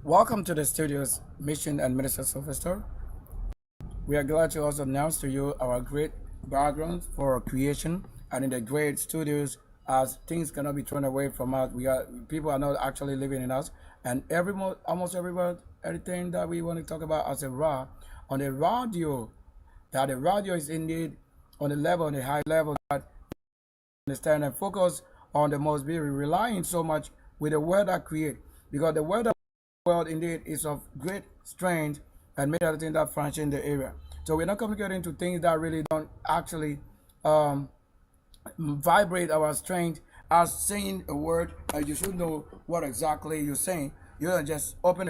Welcome to the studios, Mission and Minister Sylvester. We are glad to also announce to you our great background for creation and in the great studios as things cannot be thrown away from us. People are not actually living in us, and almost everybody, everything that we want to talk about as a raw on the radio, that the radio is indeed on the high level that understand and focus on the most be relying so much with the word that create, because the word of the world indeed is of great strength and many other things that function in the area. So we're not communicating into things that really don't actually um, vibrate our strength as saying a word, and you should know what exactly you're saying. You don't just open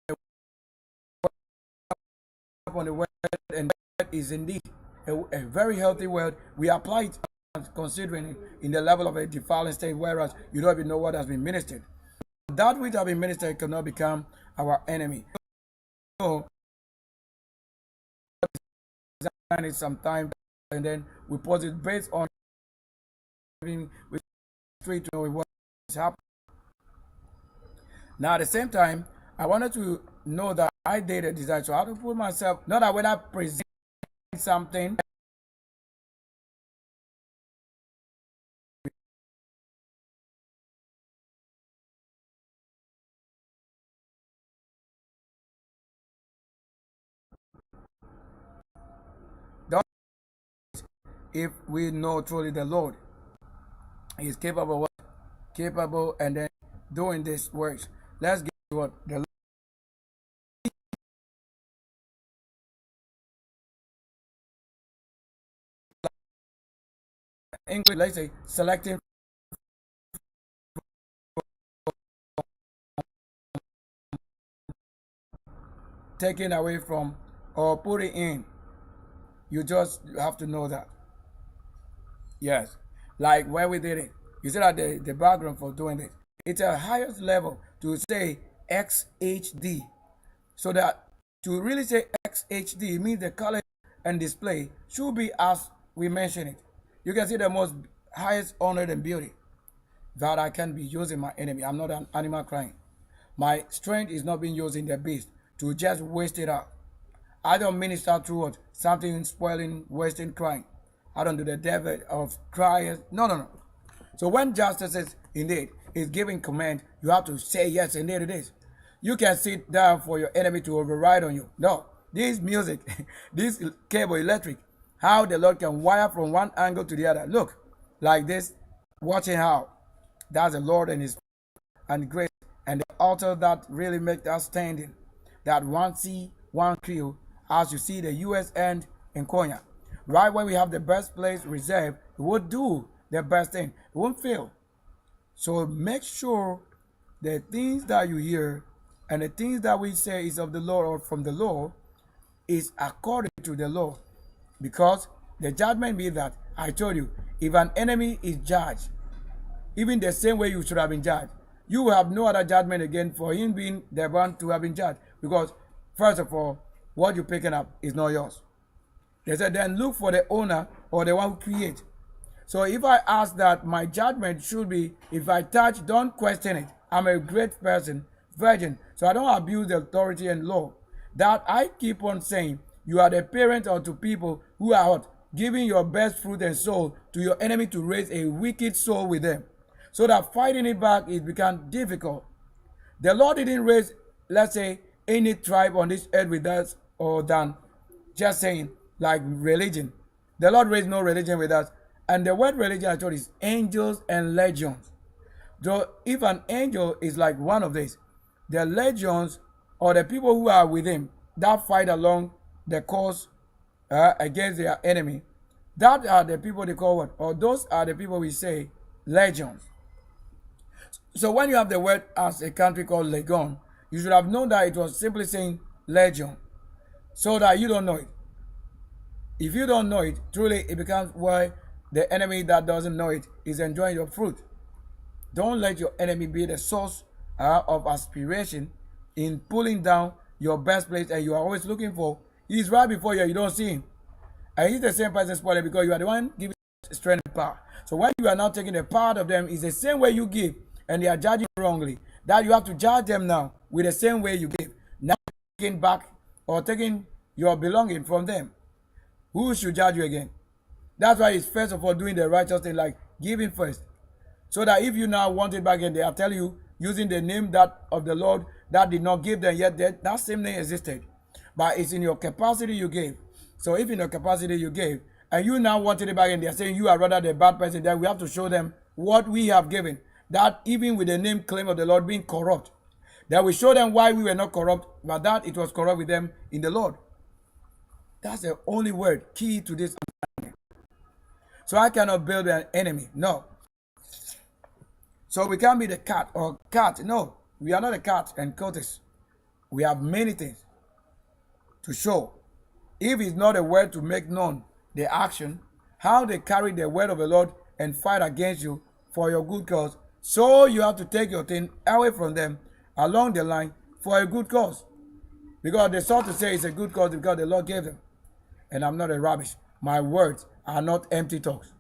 up on the word, and that is indeed a very healthy word. We apply it considering it in the level of a defiling state, whereas you don't even know what has been ministered. That which has been ministered cannot become our enemy. So, it some time, and then we pause it based on with straight to know what is happening. Now, at the same time, I wanted to know that I did a design, so I have to put myself, not that when I present something, if we know truly the Lord is capable, and then doing this works. Let's get to what the English, let's say, selecting, taking away from, or putting in. You just have to know that. Yes. Like where we did it. You see that the background for doing this. It's a highest level to say XHD. So that to really say XHD means the color and display should be as we mentioned it. You can see the most highest honor and beauty that I can be using my enemy. I'm not an animal crying. My strength is not being used in the beast to just waste it out. I don't minister through what? Something spoiling, wasting, crying. I don't do the devil of crying. No, no, no. So when justice is indeed is giving command, you have to say yes, indeed it is. You can sit down for your enemy to override on you. No. This music, this cable electric, how the Lord can wire from one angle to the other. Look, like this, watching how. That's the Lord and His and grace and the altar that really make us standing. That one sea, one crew, as you see the US end in Konya. Right when we have the best place reserved, it would do the best thing. It won't fail. So make sure the things that you hear and the things that we say is of the Lord or from the Lord is according to the law. Because the judgment be that I told you, if an enemy is judged, even the same way you should have been judged, you will have no other judgment again for him being the one to have been judged. Because, first of all, what you're picking up is not yours. They said, then look for the owner or the one who creates. So if I ask that my judgment should be, if I touch, don't question it. I'm a great person, virgin, so I don't abuse the authority and law. That I keep on saying, you are the parent unto people who are what? Giving your best fruit and soul to your enemy to raise a wicked soul with them. So that fighting it back is become difficult. The Lord didn't raise, let's say, any tribe on this earth with us or than just saying like religion. The Lord raised no religion with us. And the word religion actually is angels and legions. So if an angel is like one of these, the legions or the people who are with him that fight along the cause against their enemy, that are the people they call what? Or those are the people we say legions. So when you have the word as a country called Legon, you should have known that it was simply saying legion, so that you don't know it. If you don't know it, truly it becomes why the enemy that doesn't know it is enjoying your fruit. Don't let your enemy be the source of aspiration in pulling down your best place, and you are always looking for. He's right before you, you don't see him. And he's the same person spoiling because you are the one giving strength and power. So when you are now taking the part of them, it's the same way you give, and they are judging wrongly. that you have to judge them now with the same way you gave. Now taking back or taking your belonging from them. Who should judge you again? That's why it's first of all doing the righteous thing, like giving first. So that if you now want it back again, they are telling you using the name that of the Lord that did not give them yet, that same name existed. But it's in your capacity you gave. So if in your capacity you gave, and you now wanted it back and they are saying you are rather the bad person, then we have to show them what we have given. That even with the name claim of the Lord being corrupt, that we show them why we were not corrupt, but that it was corrupt with them in the Lord. That's the only word key to this. So I cannot build an enemy. No. So we can't be the cat or cat. No, we are not a cat and tortoise. We have many things to show. If it's not a word to make known the action, how they carry the word of the Lord and fight against you for your good cause. So you have to take your thing away from them along the line for a good cause. Because they sought to say it's a good cause because the Lord gave them. And I'm not a rubbish. My words are not empty talks.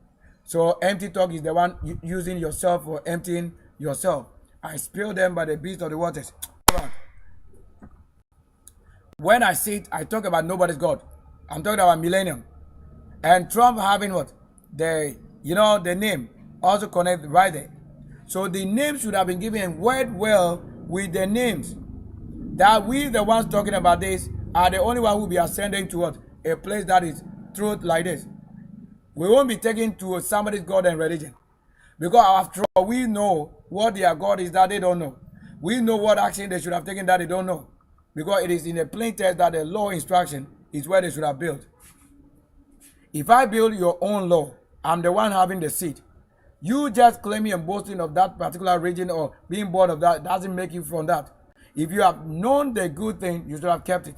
So empty talk is the one using yourself or emptying yourself. I spill them by the beast of the waters. When I sit, I talk about nobody's God. I'm talking about millennium. And Trump having what? The name also connect right there. So the name should have been given and word well with the names. That we, the ones talking about this, are the only one who will be ascending to what? A place that is truth like this. We won't be taken to somebody's God and religion. Because after all, we know what their God is that they don't know. We know what action they should have taken that they don't know. Because it is in the plain text that the law instruction is where they should have built. If I build your own law, I'm the one having the seat. You just claiming and boasting of that particular region or being born of that doesn't make you from that. If you have known the good thing, you should have kept it.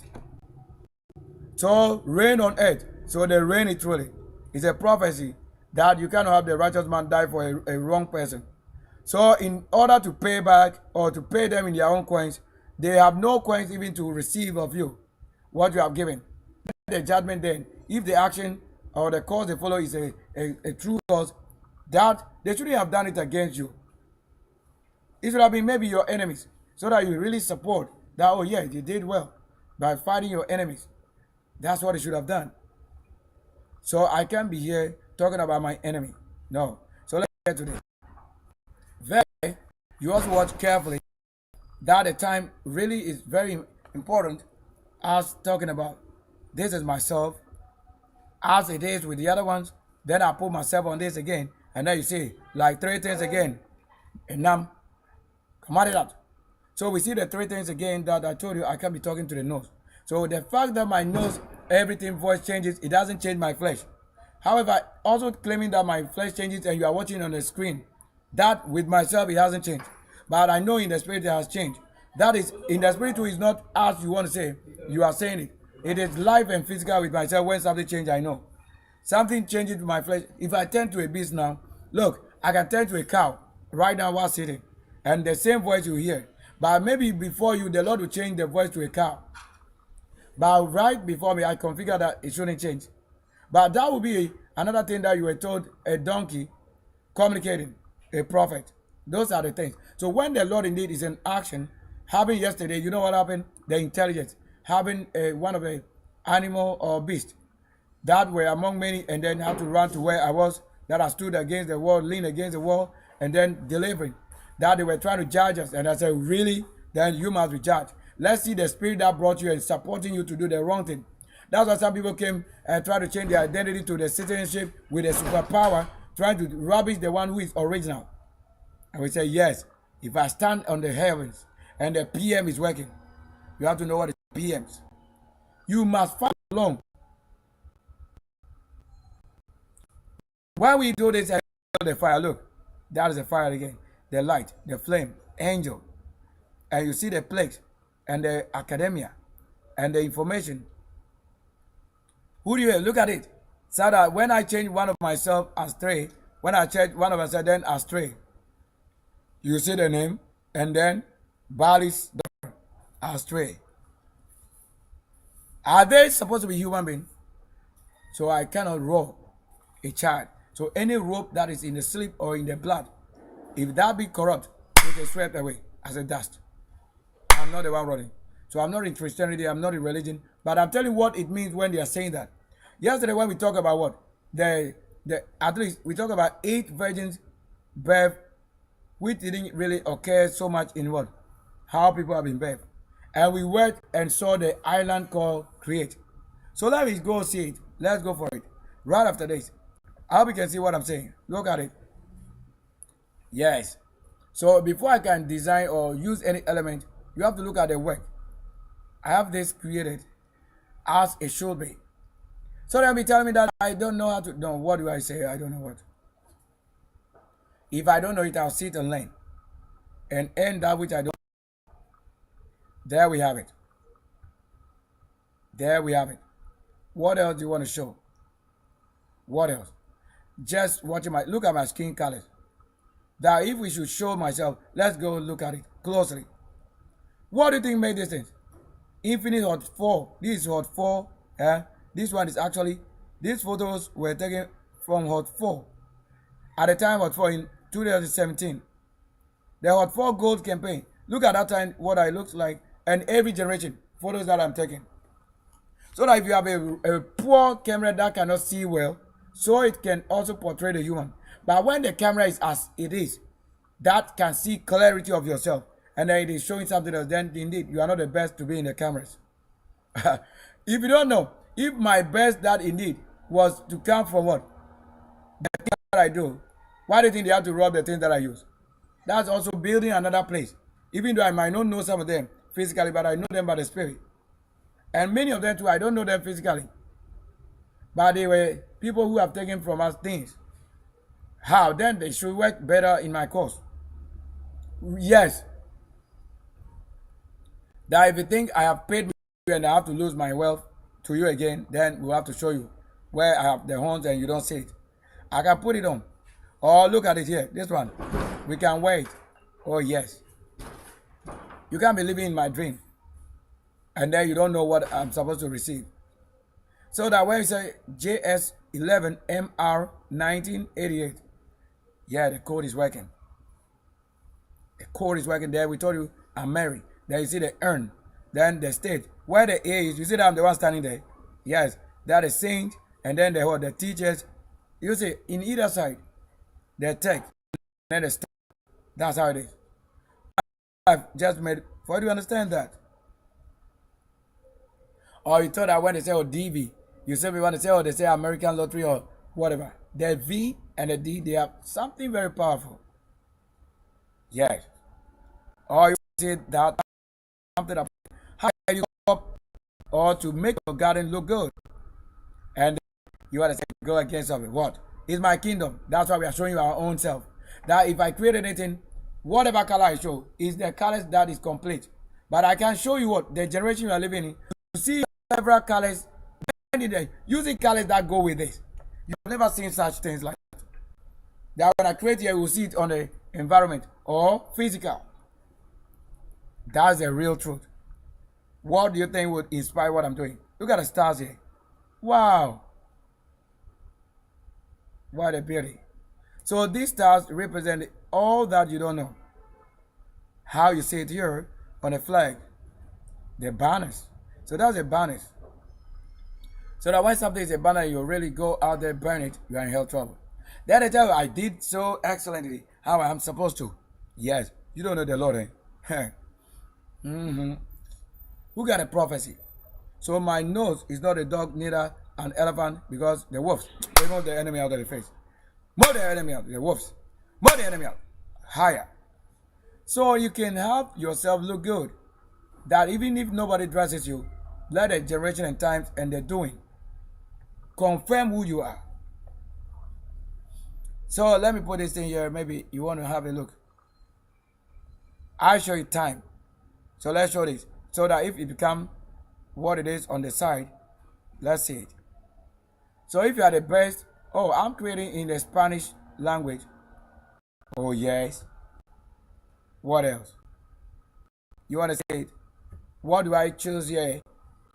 So reign on earth. So the reign it truly. It's a prophecy that you cannot have the righteous man die for a wrong person. So in order to pay back or to pay them in their own coins, they have no coins even to receive of you what you have given. The judgment then, if the action or the cause they follow is a true cause, that they shouldn't have done it against you. It should have been maybe your enemies, so that you really support that, oh yeah, you did well by fighting your enemies. That's what they should have done. So I can't be here talking about my enemy. No. So let's get to this. Very, you also watch carefully that the time really is very important as talking about this is myself as it is with the other ones. Then I put myself on this again. And then you see like 3 things again. And now, come at it out. So we see the 3 things again that I told you I can't be talking to the nose. So the fact that my nose, everything voice changes, it doesn't change my flesh. However, also claiming that my flesh changes and you are watching on the screen, that with myself it hasn't changed. But I know in the spirit it has changed. That is, in the spirit is not as you want to say, you are saying it. It is life and physical with myself. When something changes, I know. Something changes with my flesh. If I turn to a beast now, look, I can turn to a cow right now while sitting. And the same voice you hear. But maybe before you, the Lord will change the voice to a cow. But right before me, I configure that it shouldn't change. But that would be another thing that you were told, a donkey communicating, a prophet. Those are the things. So when the Lord indeed is in action, having yesterday, you know what happened? The intelligence. Having one of the animal or beast that were among many and then had to run to where I was, that I stood against the wall, leaned against the wall, and then delivering. That they were trying to judge us. And I said, really? Then you must be judged. Let's see the spirit that brought you and supporting you to do the wrong thing. That's why some people came and tried to change their identity to the citizenship with a superpower, trying to rubbish the one who is original. And we say, yes, if I stand on the heavens and the PM is working, you have to know what is PMs. You must fight along. When we do this, the fire, look, that is the fire again. The light, the flame, angel. And you see the plagues and the academia and the information. Who do you hear? Look at it. So that when I change one of myself as 3, when I change one of myself then as 3, you see the name, and then Bali's as 3. Are they supposed to be human beings? So I cannot rob a child. So any rope that is in the sleep or in the blood, if that be corrupt, it is swept away. I said, dust. I'm not the one running. So I'm not in Christianity, I'm not in religion, but I'm telling you what it means when they are saying that. Yesterday when we talk about what? The at least we talk about 8 virgins birth, which didn't really occur so much in what? How people have been birthed. And we went and saw the island called Create. So let me go see it. Let's go for it. Right after this. I hope you can see what I'm saying. Look at it. Yes. So before I can design or use any element, you have to look at the work. I have this created as it should be. So they'll be telling me that I don't know how to. No, what do I say? I don't know what. If I don't know it, I'll sit and learn. And end that which I don't. There we have it. There we have it. What else do you want to show? What else? Just watching my look at my skin colors. That if we should show myself, let's go look at it closely. What do you think made this thing? Infinite Hot 4. This is Hot 4. This one is actually, these photos were taken from Hot 4. At the time Hot 4 in 2017. The Hot 4 Gold campaign. Look at that time what I looked like and every generation photos that I'm taking. So that if you have a poor camera that cannot see well, so it can also portray the human. But when the camera is as it is, that can see clarity of yourself, and then it is showing something else, then indeed you are not the best to be in the cameras. If you don't know, if my best that indeed was to come from what? The thing that I do, why do you think they have to rub the things that I use? That's also building another place. Even though I might not know some of them physically, but I know them by the spirit. And many of them too, I don't know them physically. But they were people who have taken from us things. How? Then they should work better in my course. Yes. That if you think I have paid you and I have to lose my wealth to you again, then we'll have to show you where I have the horns and you don't see it. I can put it on. Or look at it here. This one. We can wait. Oh yes. You can't be living in my dream. And then you don't know what I'm supposed to receive. So that when you say JS11MR1988, yeah, the code is working. The code is working there. We told you I'm married. Then you see the earn. Then the state. Where the A is, you see that I'm the one standing there. Yes, that is saint. And then the teachers. You see, in either side, the tech. And then the state. That's how it is. I've just made, for you to understand that. Or you thought that when they say, oh, DV, you simply want to say, oh, they say American lottery or whatever. The V and the D, they have something very powerful. Yes. Or you say that something about how you up or to make your garden look good. And you want to say, go against something. What? It's my kingdom. That's why we are showing you our own self. That if I create anything, whatever color I show is the colors that is complete. But I can show you what the generation you are living in. You see several colors, using colors that go with this. You've never seen such things like that. That when I create here, you will see it on the environment or physical. That's the real truth. What do you think would inspire what I'm doing? Look at the stars here. Wow. What a beauty. So these stars represent all that you don't know. How you see it here on the flag. The banners. So that's a banners. So that when something is a banner, you really go out there, burn it, you are in hell trouble. Then they tell you, I did so excellently how I'm supposed to. Yes, you don't know the Lord, eh? Who got a prophecy? So my nose is not a dog, neither an elephant, because the wolves, they know the enemy out of the face. More the enemy out, the wolves. More the enemy out. Higher. So you can have yourself look good. That even if nobody dresses you, let the generation and times and the doing confirm who you are. So let me put this in here. Maybe you want to have a look. I show you time. So let's show this. So that if it become what it is on the side, let's see it. So if you are the best, oh, I'm creating in the Spanish language. Oh yes. What else? You want to say it? What do I choose here?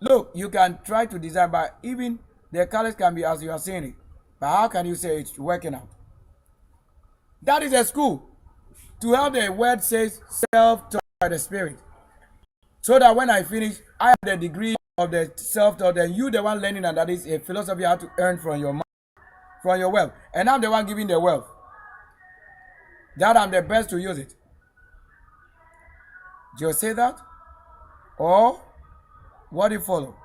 Look, you can try to design, but even the colors can be as you are saying it. But how can you say it's working out? That is a school. To have the word says self-taught by the Spirit. So that when I finish, I have the degree of the self-taught, and you the one learning, and that is a philosophy how to earn from your money, from your wealth. And I'm the one giving the wealth. That I'm the best to use it. Do you say that? Or what do you follow?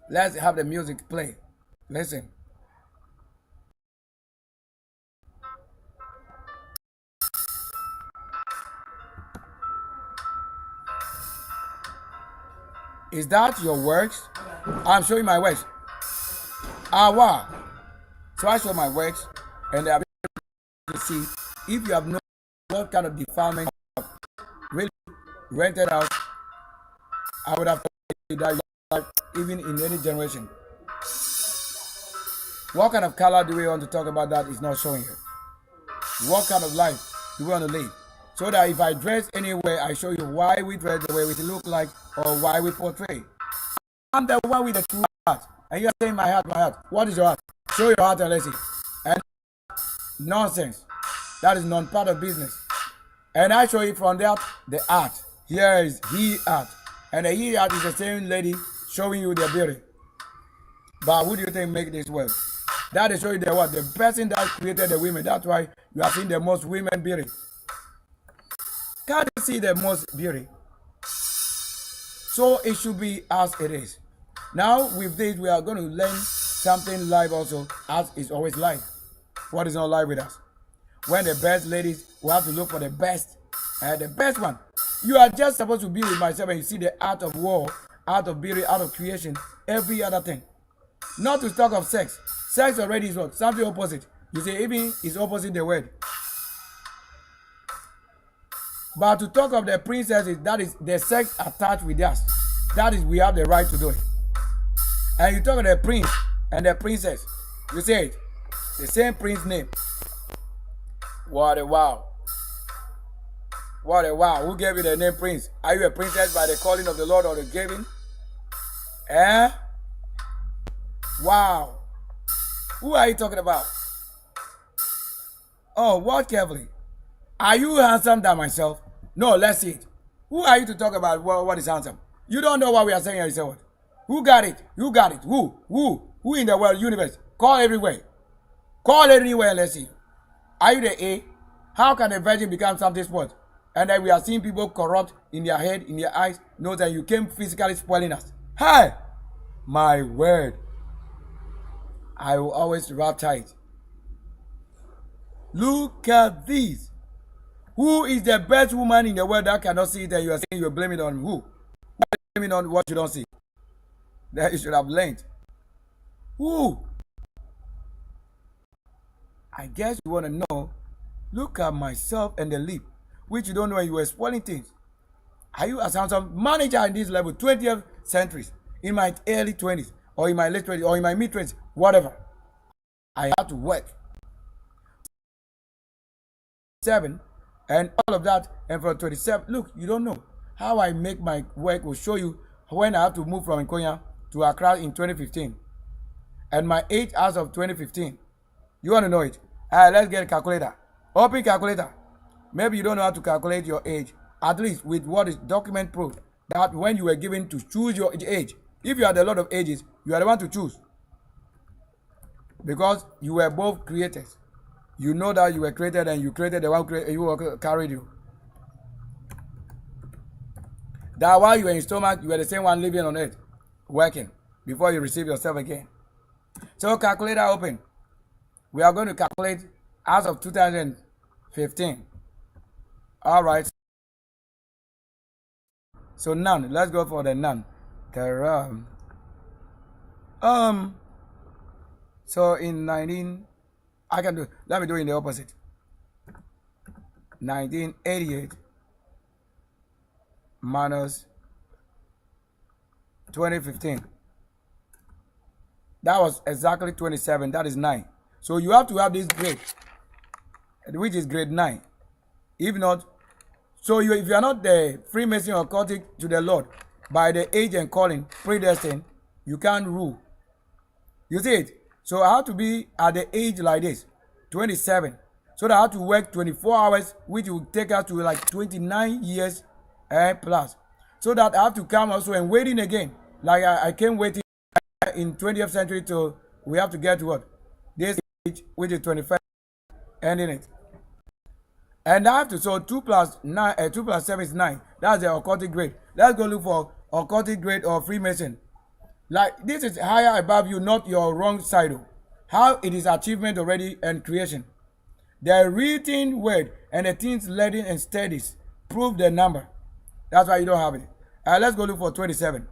Let's have the music play. Listen. Is that your works? I'm showing my works. Ah, wow. So I show my works, and I'll be able to see if you have known what kind of defilement you have really rented out. I would have told you that you have, even in any generation. What kind of color do we want to talk about that is not showing here? What kind of life do we want to live? So that if I dress anywhere, I show you why we dress the way we look like or why we portray. I'm the one with the true heart. And you're saying my heart, my heart. What is your heart? Show your heart and let's see. And nonsense. That is not part of business. And I show you from that the art. Here is he art. And the he art is the same lady showing you the beauty. But who do you think make this work? That is showing you the what? The person that created the women. That's why you are seeing the most women beauty. Can't you see the most beauty? So it should be as it is. Now with this we are going to learn something live also, as is always live. What is not live with us? When the best ladies, we have to look for the best one. You are just supposed to be with myself and you see the art of war, art of beauty, art of creation, every other thing. Not to talk of sex. Sex already is what? Something opposite. You say even is opposite the word. But to talk of the princesses, that is the sex attached with us. That is, we have the right to do it. And you talk of the prince and the princess. You say it. The same prince name. What a wow. What a wow. Who gave you the name prince? Are you a princess by the calling of the Lord or the giving? Eh? Wow. Who are you talking about? Oh, watch carefully. Are you handsome than myself? No, let's see it. Who are you to talk about what is handsome? You don't know what we are saying here. You say what? Who got it? You got it. Who? Who in the world, universe? Call everywhere. Call anywhere, let's see. Are you the A? How can a virgin become something spoiled? And then we are seeing people corrupt in their head, in their eyes. Know that you came physically spoiling us. Hey! My word. I will always wrap tight. Look at this. Who is the best woman in the world that cannot see it and you are saying you're blaming on who? Blaming on what you don't see. That you should have learned. Who? I guess you want to know. Look at myself and the lip, which you don't know when you were spoiling things. Are you as handsome manager in this level, 20th centuries, in my early 20s, or in my late 20s, or in my mid 20s, whatever? I have to work. 7 and all of that, and from 27, look, you don't know how I make my work. Will show you when I have to move from Nkonya to Accra in 2015, and my age as of 2015. You want to know it? Let's get a calculator. Open calculator. Maybe you don't know how to calculate your age. At least with what is document proof that when you were given to choose your age, if you had a lot of ages, you are the one to choose, because you were both creators. You know that you were created and you created the one who carried you. That while you were in stomach, you were the same one living on earth, working, before you receive yourself again. So calculator open. We are going to calculate as of 2015. All right. So none. Let's go for the none. So in 19, I can do. Let me do it in the opposite. 1988 minus 2015. That was exactly 27. That is 9. So you have to have this grade, which is grade 9. If not, so if you are not the Freemason or cultic to the Lord by the age and calling predestined, you can't rule. You see it? So I have to be at the age like this, 27. So that I have to work 24 hours, which will take us to like 29 years plus. So that I have to come also and waiting again. Like I came waiting in 20th century till we have to get to what? This age, which is 25, ending it. And I have to, so 2 plus 9, 2 plus 7 is 9. That's the occultic grade. Let's go look for occultic grade or Freemason. Like, this is higher above you, not your wrong side. How it is achievement already and creation. The written word and the things leading and studies prove the number. That's why you don't have it. Let's go look for 27.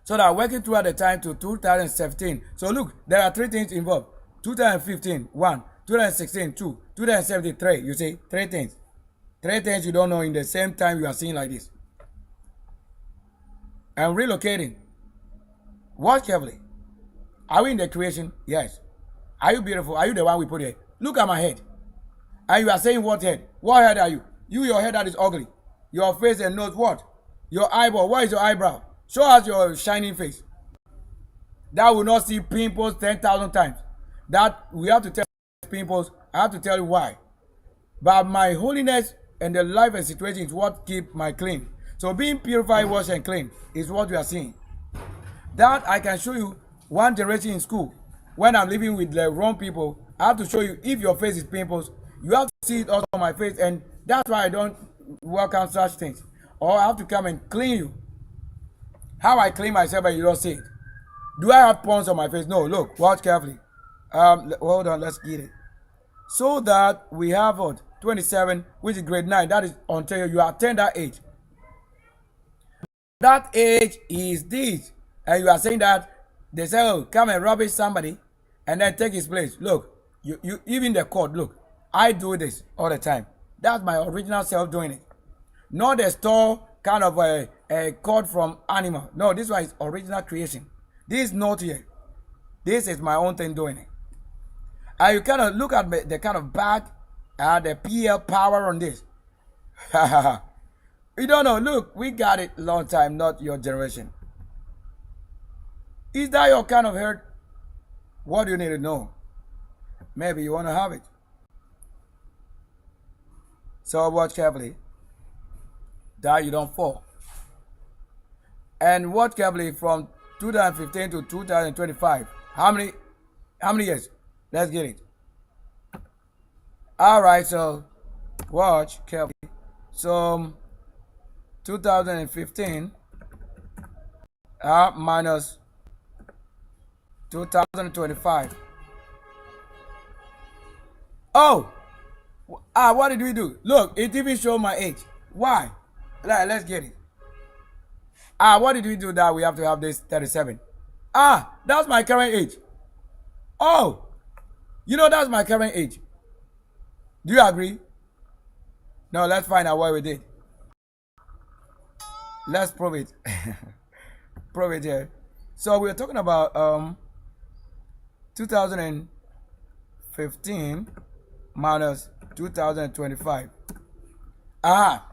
So that working throughout the time to 2017. So look, there are 3 things involved. 2015, 1. 2016, 2. 2017, 3. You see, 3 things. 3 things you don't know in the same time you are seeing like this. And relocating. Watch carefully. Are we in the creation? Yes. Are you beautiful? Are you the one we put here? Look at my head. And you are saying what head? What head are you? You, your head that is ugly. Your face and nose, what? Your eyeball. What is your eyebrow? Show us your shining face. That will not see pimples 10,000 times. That we have to tell pimples. I have to tell you why. But my holiness and the life and situation is what keep my clean. So being purified, washed, and clean is what we are seeing. That I can show you one generation in school. When I'm living with the wrong people, I have to show you if your face is pimples, you have to see it also on my face, and that's why I don't welcome such things. Or I have to come and clean you. How I clean myself and you don't see it. Do I have pawns on my face? No, look, watch carefully. Hold on, let's get it. So that we have what? 27, which is grade 9. That is until you attain that age. That age is this. And you are saying that they say, oh, come and rubbish somebody and then take his place. Look, you even the court, look, I do this all the time. That's my original self doing it. Not a store kind of a cord from animal. No, this one is original creation. This is not here. This is my own thing doing it. And you kind of look at the kind of bag and the PL power on this. You don't know. Look, we got it long time, not your generation. Is that your kind of hurt? What do you need to know? Maybe you want to have it. So watch carefully that you don't fall. And watch carefully from 2015 to 2025. How many years? Let's get it. All right, so watch carefully. So 2015 minus 2025. Oh, what did we do? Look, it even showed my age. Why? Let's get it. What did we do that we have to have this 37? That's my current age. Oh, you know that's my current age. Do you agree? No, let's find out what we did. Let's prove it. Prove it here. So we're talking about 2015 minus 2025.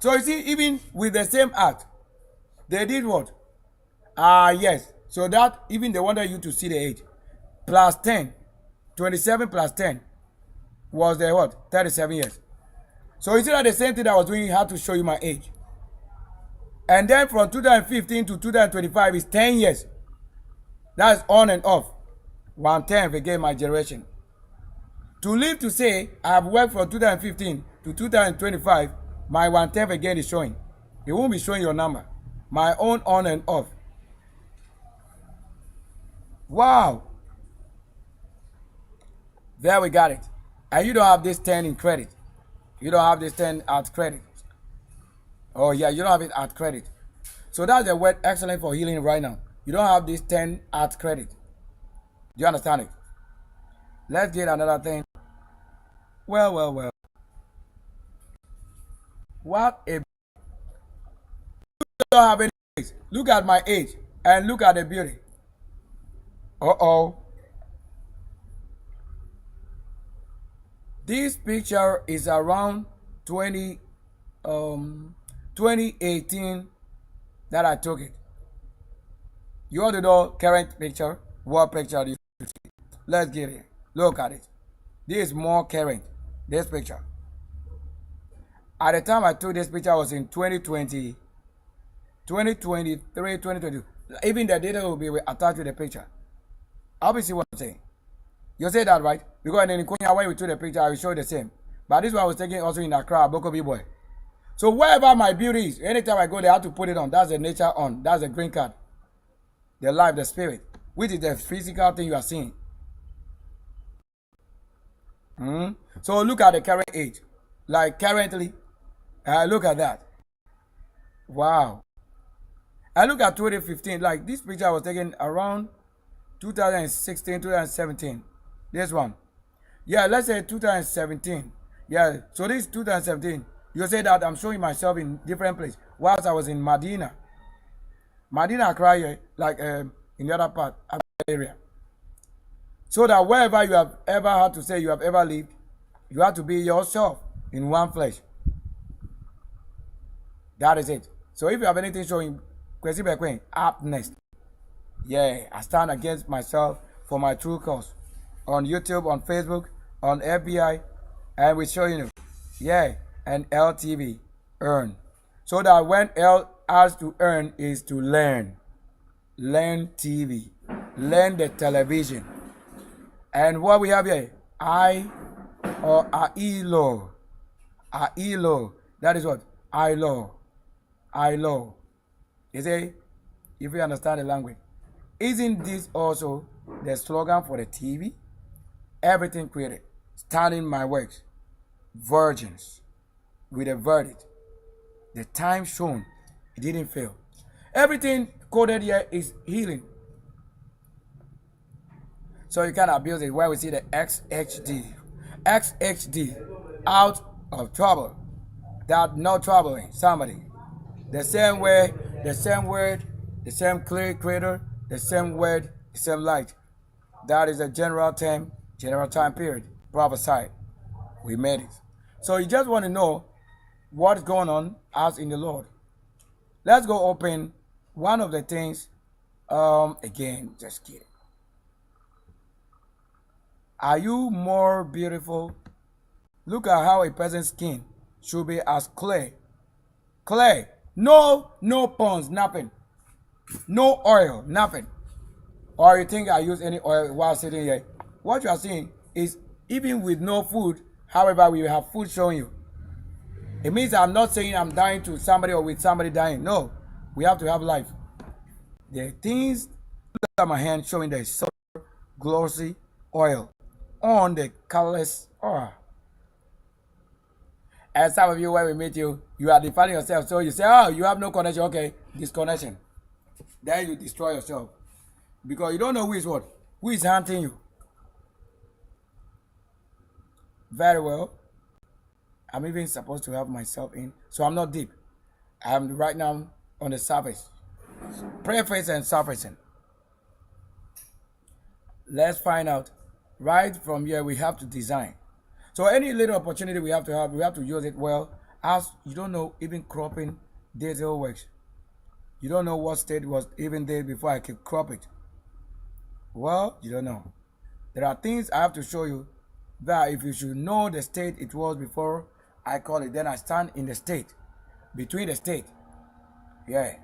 So you see, even with the same act, they did what? Yes. So that even they wanted you to see the age. Plus 10. 27 plus 10 was the what? 37 years. So you see that the same thing that I was doing had to show you my age. And then from 2015 to 2025 is 10 years. That's on and off. 1/10 again my generation. To live to say I have worked from 2015 to 2025, my 1/10 again is showing. It won't be showing your number. My own on and off. Wow. There we got it. And you don't have this 10 in credit. You don't have this 10 at credit. Oh yeah, you don't have it at credit. So that's the word excellent for healing right now. You don't have this 10 at credit. Do you understand it? Let's get another thing. Well. What a... You don't have any face. Look at my age and look at the beauty. Uh-oh. This picture is around 2018 that I took it. You want to know current picture? What picture do you see? Let's get it. Look at it. This is more current. This picture. At the time I took this picture, I was in 2020, 2023, 2022. Even the data will be attached to the picture. Obviously, what I'm saying. You say that, right? Because in Konya, when we took the picture, I will show you the same. But this one I was taking also in Accra, Boko B-Boy. So wherever my beauty is, anytime I go there, I have to put it on. That's the nature on. That's the green card. The life, the spirit, which is the physical thing you are seeing. So look at the current age. Like currently, look at that. Wow. I look at 2015. Like this picture was taken around 2016, 2017. This one. Yeah, let's say 2017. Yeah, so this 2017. You say that I'm showing myself in different places. Whilst I was in Medina, Accra, like in the other part of the area. So that wherever you have ever had to say you have ever lived, you have to be yourself in one flesh. That is it. So if you have anything showing Kwesi Bekwin, up next. Yeah, I stand against myself for my true cause. On YouTube, on Facebook, on FBI, and we show you. Yeah, and LTV, earn. So that when L has to earn is to learn. Learn TV. Learn the television. And what we have here, I or AILO. AILO. That is what? ILO. ILO. You see, if you understand the language. Isn't this also the slogan for the TV? Everything created. Standing my works. Virgins. With a verdict. The time shown. It didn't fail. Everything coded here is healing. So you can abuse it where we see the XHD. XHD. Out of trouble. That no trouble in somebody. The same way, the same word, the same clear creator, the same word, the same light. That is a general term, general time period. Prophesied. We made it. So you just want to know what's going on as in the Lord. Let's go open one of the things. Again, just kidding. Are you more beautiful? Look at how a person's skin should be as clear. Clear. No ponds, nothing. No oil, nothing. Or you think I use any oil while sitting here? What you are seeing is even with no food, however, we have food showing you. It means I'm not saying I'm dying to somebody or with somebody dying. No, we have to have life. The things, look at my hand showing the soft, glossy oil on the colorless oil. And some of you, when we meet you, you are defining yourself. So you say, oh, you have no connection. Okay, disconnection. Then you destroy yourself. Because you don't know who is what. Who is hunting you. Very well. I'm even supposed to have myself in. So I'm not deep. I'm right now on the surface. Preface and surfacing. Let's find out. Right from here, we have to design. So any little opportunity we have to use it well. As you don't know, even cropping detail works. You don't know what state was even there before I could crop it. Well, you don't know. There are things I have to show you that if you should know the state it was before I call it, then I stand in the state. Between the state. Yeah.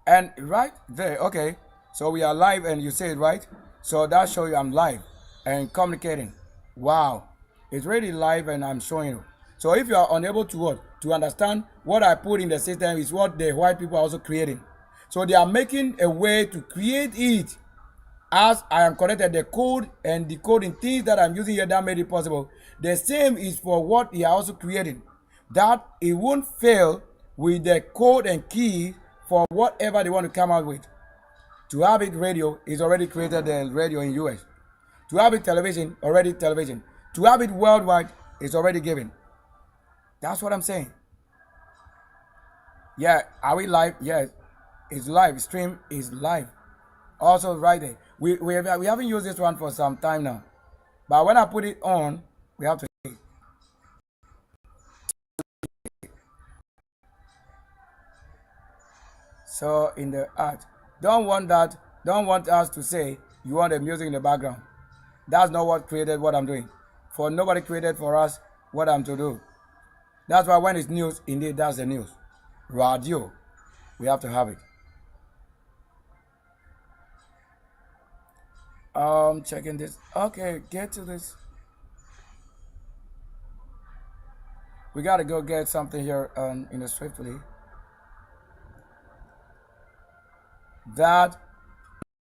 And right there, okay. So we are live and you say it right. So that shows you I'm live and communicating. Wow. It's really live and I'm showing you. So if you are unable to what? To understand what I put in the system is what the white people are also creating. So they are making a way to create it as I am connected, the code and decoding things that I'm using here that made it possible. The same is for what they are also creating. That it won't fail with the code and key for whatever they want to come out with. To have it radio is already created the radio in US. To have it television, already television. To have it worldwide is already given. That's what I'm saying. Yeah, are we live? Yes, it's live. Stream is live. Also right there. We haven't used this one for some time now. But when I put it on, we have to So in the art, don't want that. Don't want us to say you want the music in the background. That's not what created what I'm doing. For nobody created for us what I'm to do. That's why when it's news, indeed that's the news. Radio, we have to have it. Checking this. Okay, get to this. We gotta go get something here in the swiftly. That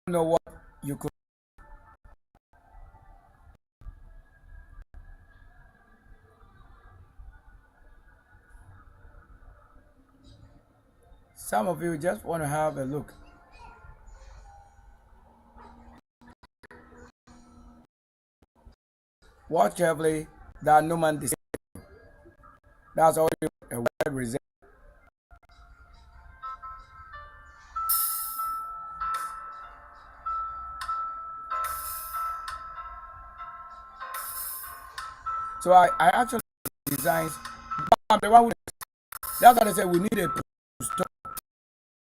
you know what you could. Some of you just want to have a look. Watch carefully that no man deceives. That's already a word reserved. So I actually designs. I'm the one who, that's what I said. We need a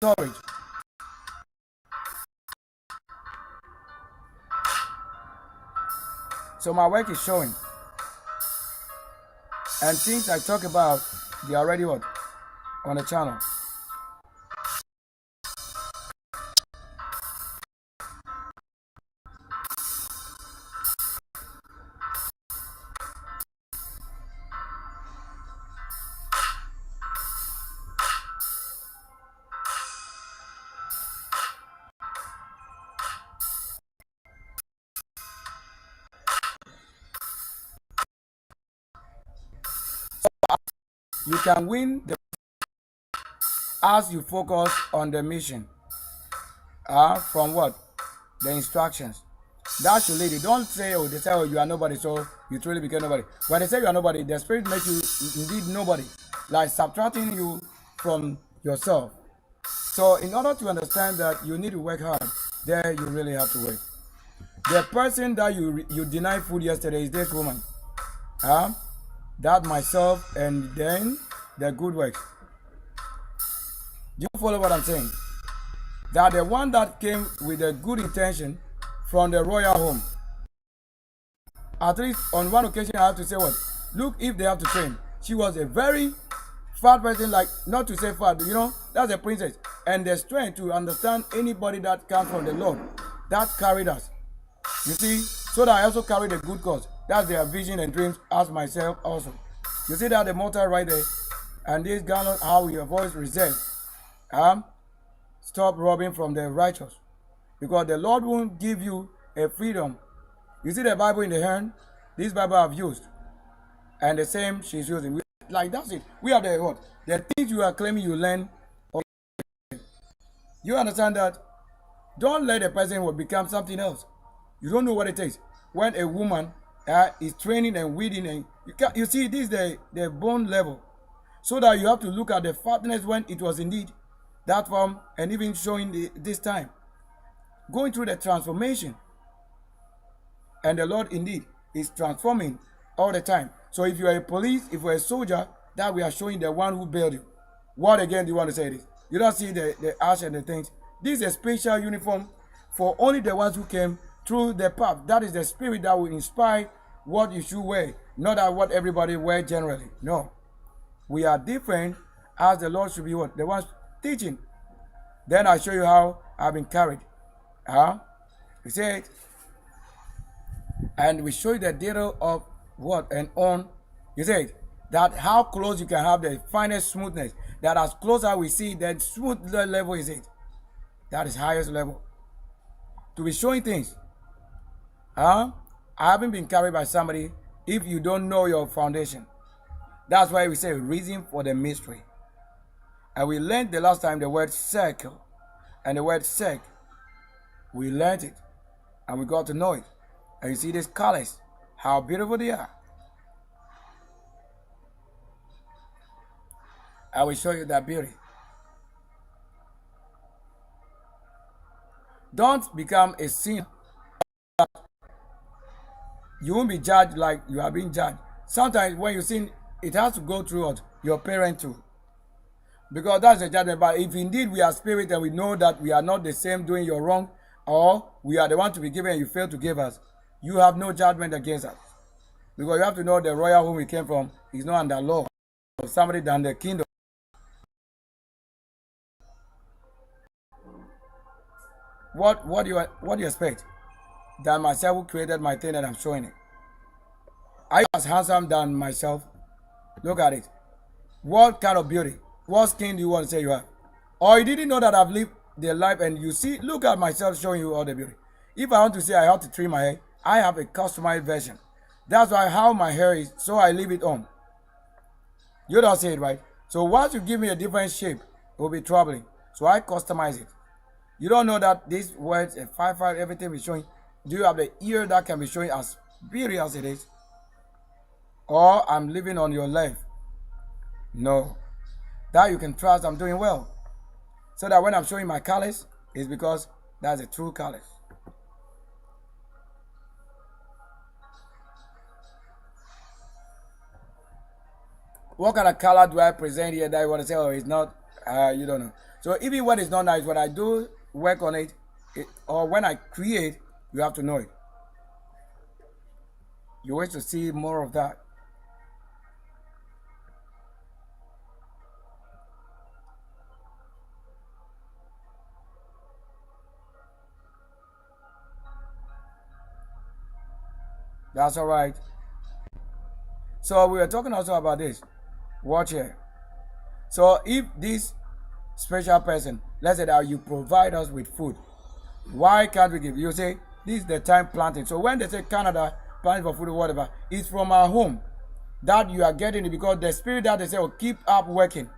storage. So my work is showing, and things I talk about, they are already what on the channel. You can win the as you focus on the mission. From what? The instructions. That should lead you. Don't say, oh, they say, oh, you are nobody, so you truly became nobody. When they say you are nobody, the spirit makes you indeed nobody, like subtracting you from yourself. So, in order to understand that you need to work hard, there you really have to work. The person that you denied food yesterday is this woman. That myself, and then the good works. Do you follow what I'm saying? That the one that came with a good intention from the royal home. At least on one occasion, I have to say what? Look, if they have to train. She was a very fat person, like, not to say fat, that's a princess. And the strength to understand anybody that comes from the Lord, that carried us. You see, so that I also carry the good cause. That's their vision and dreams as myself also. You see that the motto right there, and this gallant how your voice reserved. Stop robbing from the righteous, because the Lord won't give you a freedom. You see the Bible in the hand. This Bible I've used, and the same she's using. Like that's it. We have the what? The things you are claiming you learn. You understand that? Don't let a person will become something else. You don't know what it takes. When a woman is training and weeding, and you see this is the bone level, so that you have to look at the fatness when it was indeed that form, and even showing this time going through the transformation, and the Lord indeed is transforming all the time. So if you are a police, if you are a soldier, that we are showing the one who built you. What again do you want to say this? You don't see the ash and the things. This is a special uniform for only the ones who came through the path. That is the spirit that will inspire what you should wear, not that what everybody wear generally. No, we are different, as the Lord should be what? The ones teaching. Then I show you how I've been carried. We say it. And we show you the detail of what and on. You say it. That how close you can have the finest smoothness. That as close as we see, that smooth level is it. That is highest level. To be showing things. I haven't been carried by somebody if you don't know your foundation. That's why we say reason for the mystery. And we learned the last time the word circle and the word sec. We learned it and we got to know it. And you see these colors, how beautiful they are. I will show you that beauty. Don't become a sinner. You won't be judged like you are being judged. Sometimes when you sin, it has to go through your parent too. Because that's the judgment. But if indeed we are spirit and we know that we are not the same doing your wrong, or we are the one to be given and you fail to give us, you have no judgment against us. Because you have to know the royal home we came from is not under law of somebody than the kingdom. What do you expect? That myself who created my thing and I'm showing it. Are you as handsome than myself? Look at it. What kind of beauty? What skin do you want to say you have? Or you didn't know that I've lived the life and you see, look at myself showing you all the beauty. If I want to say I have to trim my hair, I have a customized version. That's why how my hair is, so I leave it on. You don't say it, right? So once you give me a different shape, it will be troubling. So I customize it. You don't know that these words, a 5-5, everything is showing. Do you have the ear that can be showing as beauty as it is? Or I'm living on your left? No. That you can trust I'm doing well. So that when I'm showing my colors, it's because that's the true colors. What kind of color do I present here that you want to say, oh, it's not, you don't know. So even when it's not nice, when I do work on it, or when I create, you have to know it. You wish to see more of that. That's all right. So we were talking also about this. Watch here. So if this special person, let's say that you provide us with food, why can't we give? You say this is the time planting. So when they say Canada planting for food or whatever, it's from our home that you are getting it, because the spirit that they say, oh, keep up working.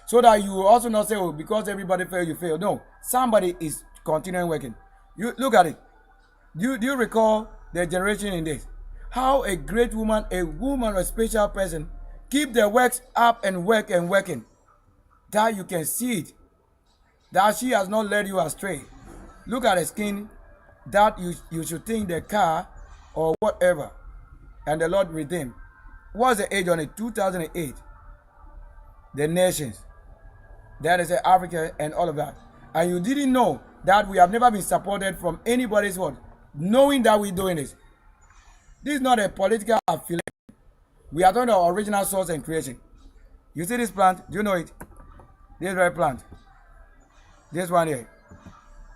So that you also not say, oh, because everybody fail, you fail. No, somebody is continuing working. You look at it. Do you recall the generation in this? How a great woman, or a special person, keep their works up and working. That you can see it. That she has not led you astray. Look at the skin. That you should think the car or whatever. And the Lord redeemed. What's the age on it? 2008. The nations. That is Africa and all of that. And you didn't know that we have never been supported from anybody's word. Knowing that we're doing this. This is not a political affiliation. We are talking about original source and creation. You see this plant? Do you know it? This very plant. This one here.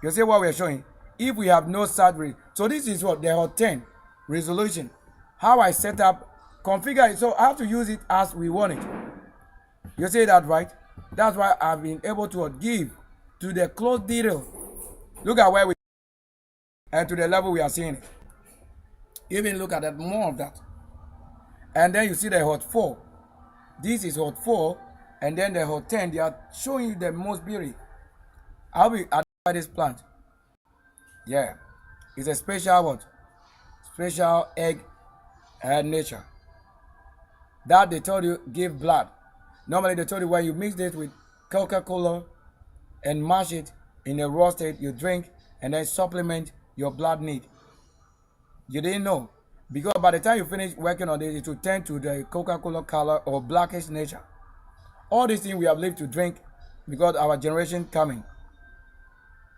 You see what we are showing? If we have no surgery. So this is what? The Hot 10 resolution. How I set up, configure it. So I have to use it as we want it. You see that, right? That's why I've been able to give to the close detail. Look at where we are and to the level we are seeing it. Even look at that, more of that. And then you see the Hot 4. This is Hot 4. And then the Hot 10. They are showing you the most beauty. I'll be at this plant. Yeah. It's a special what? Special egg nature. That they told you give blood. Normally they told you when you mix this with Coca-Cola and mash it in a raw state, you drink and then supplement your blood need. You didn't know. Because by the time you finish working on this, it will turn to the Coca-Cola color or blackish nature. All these things we have lived to drink because our generation coming.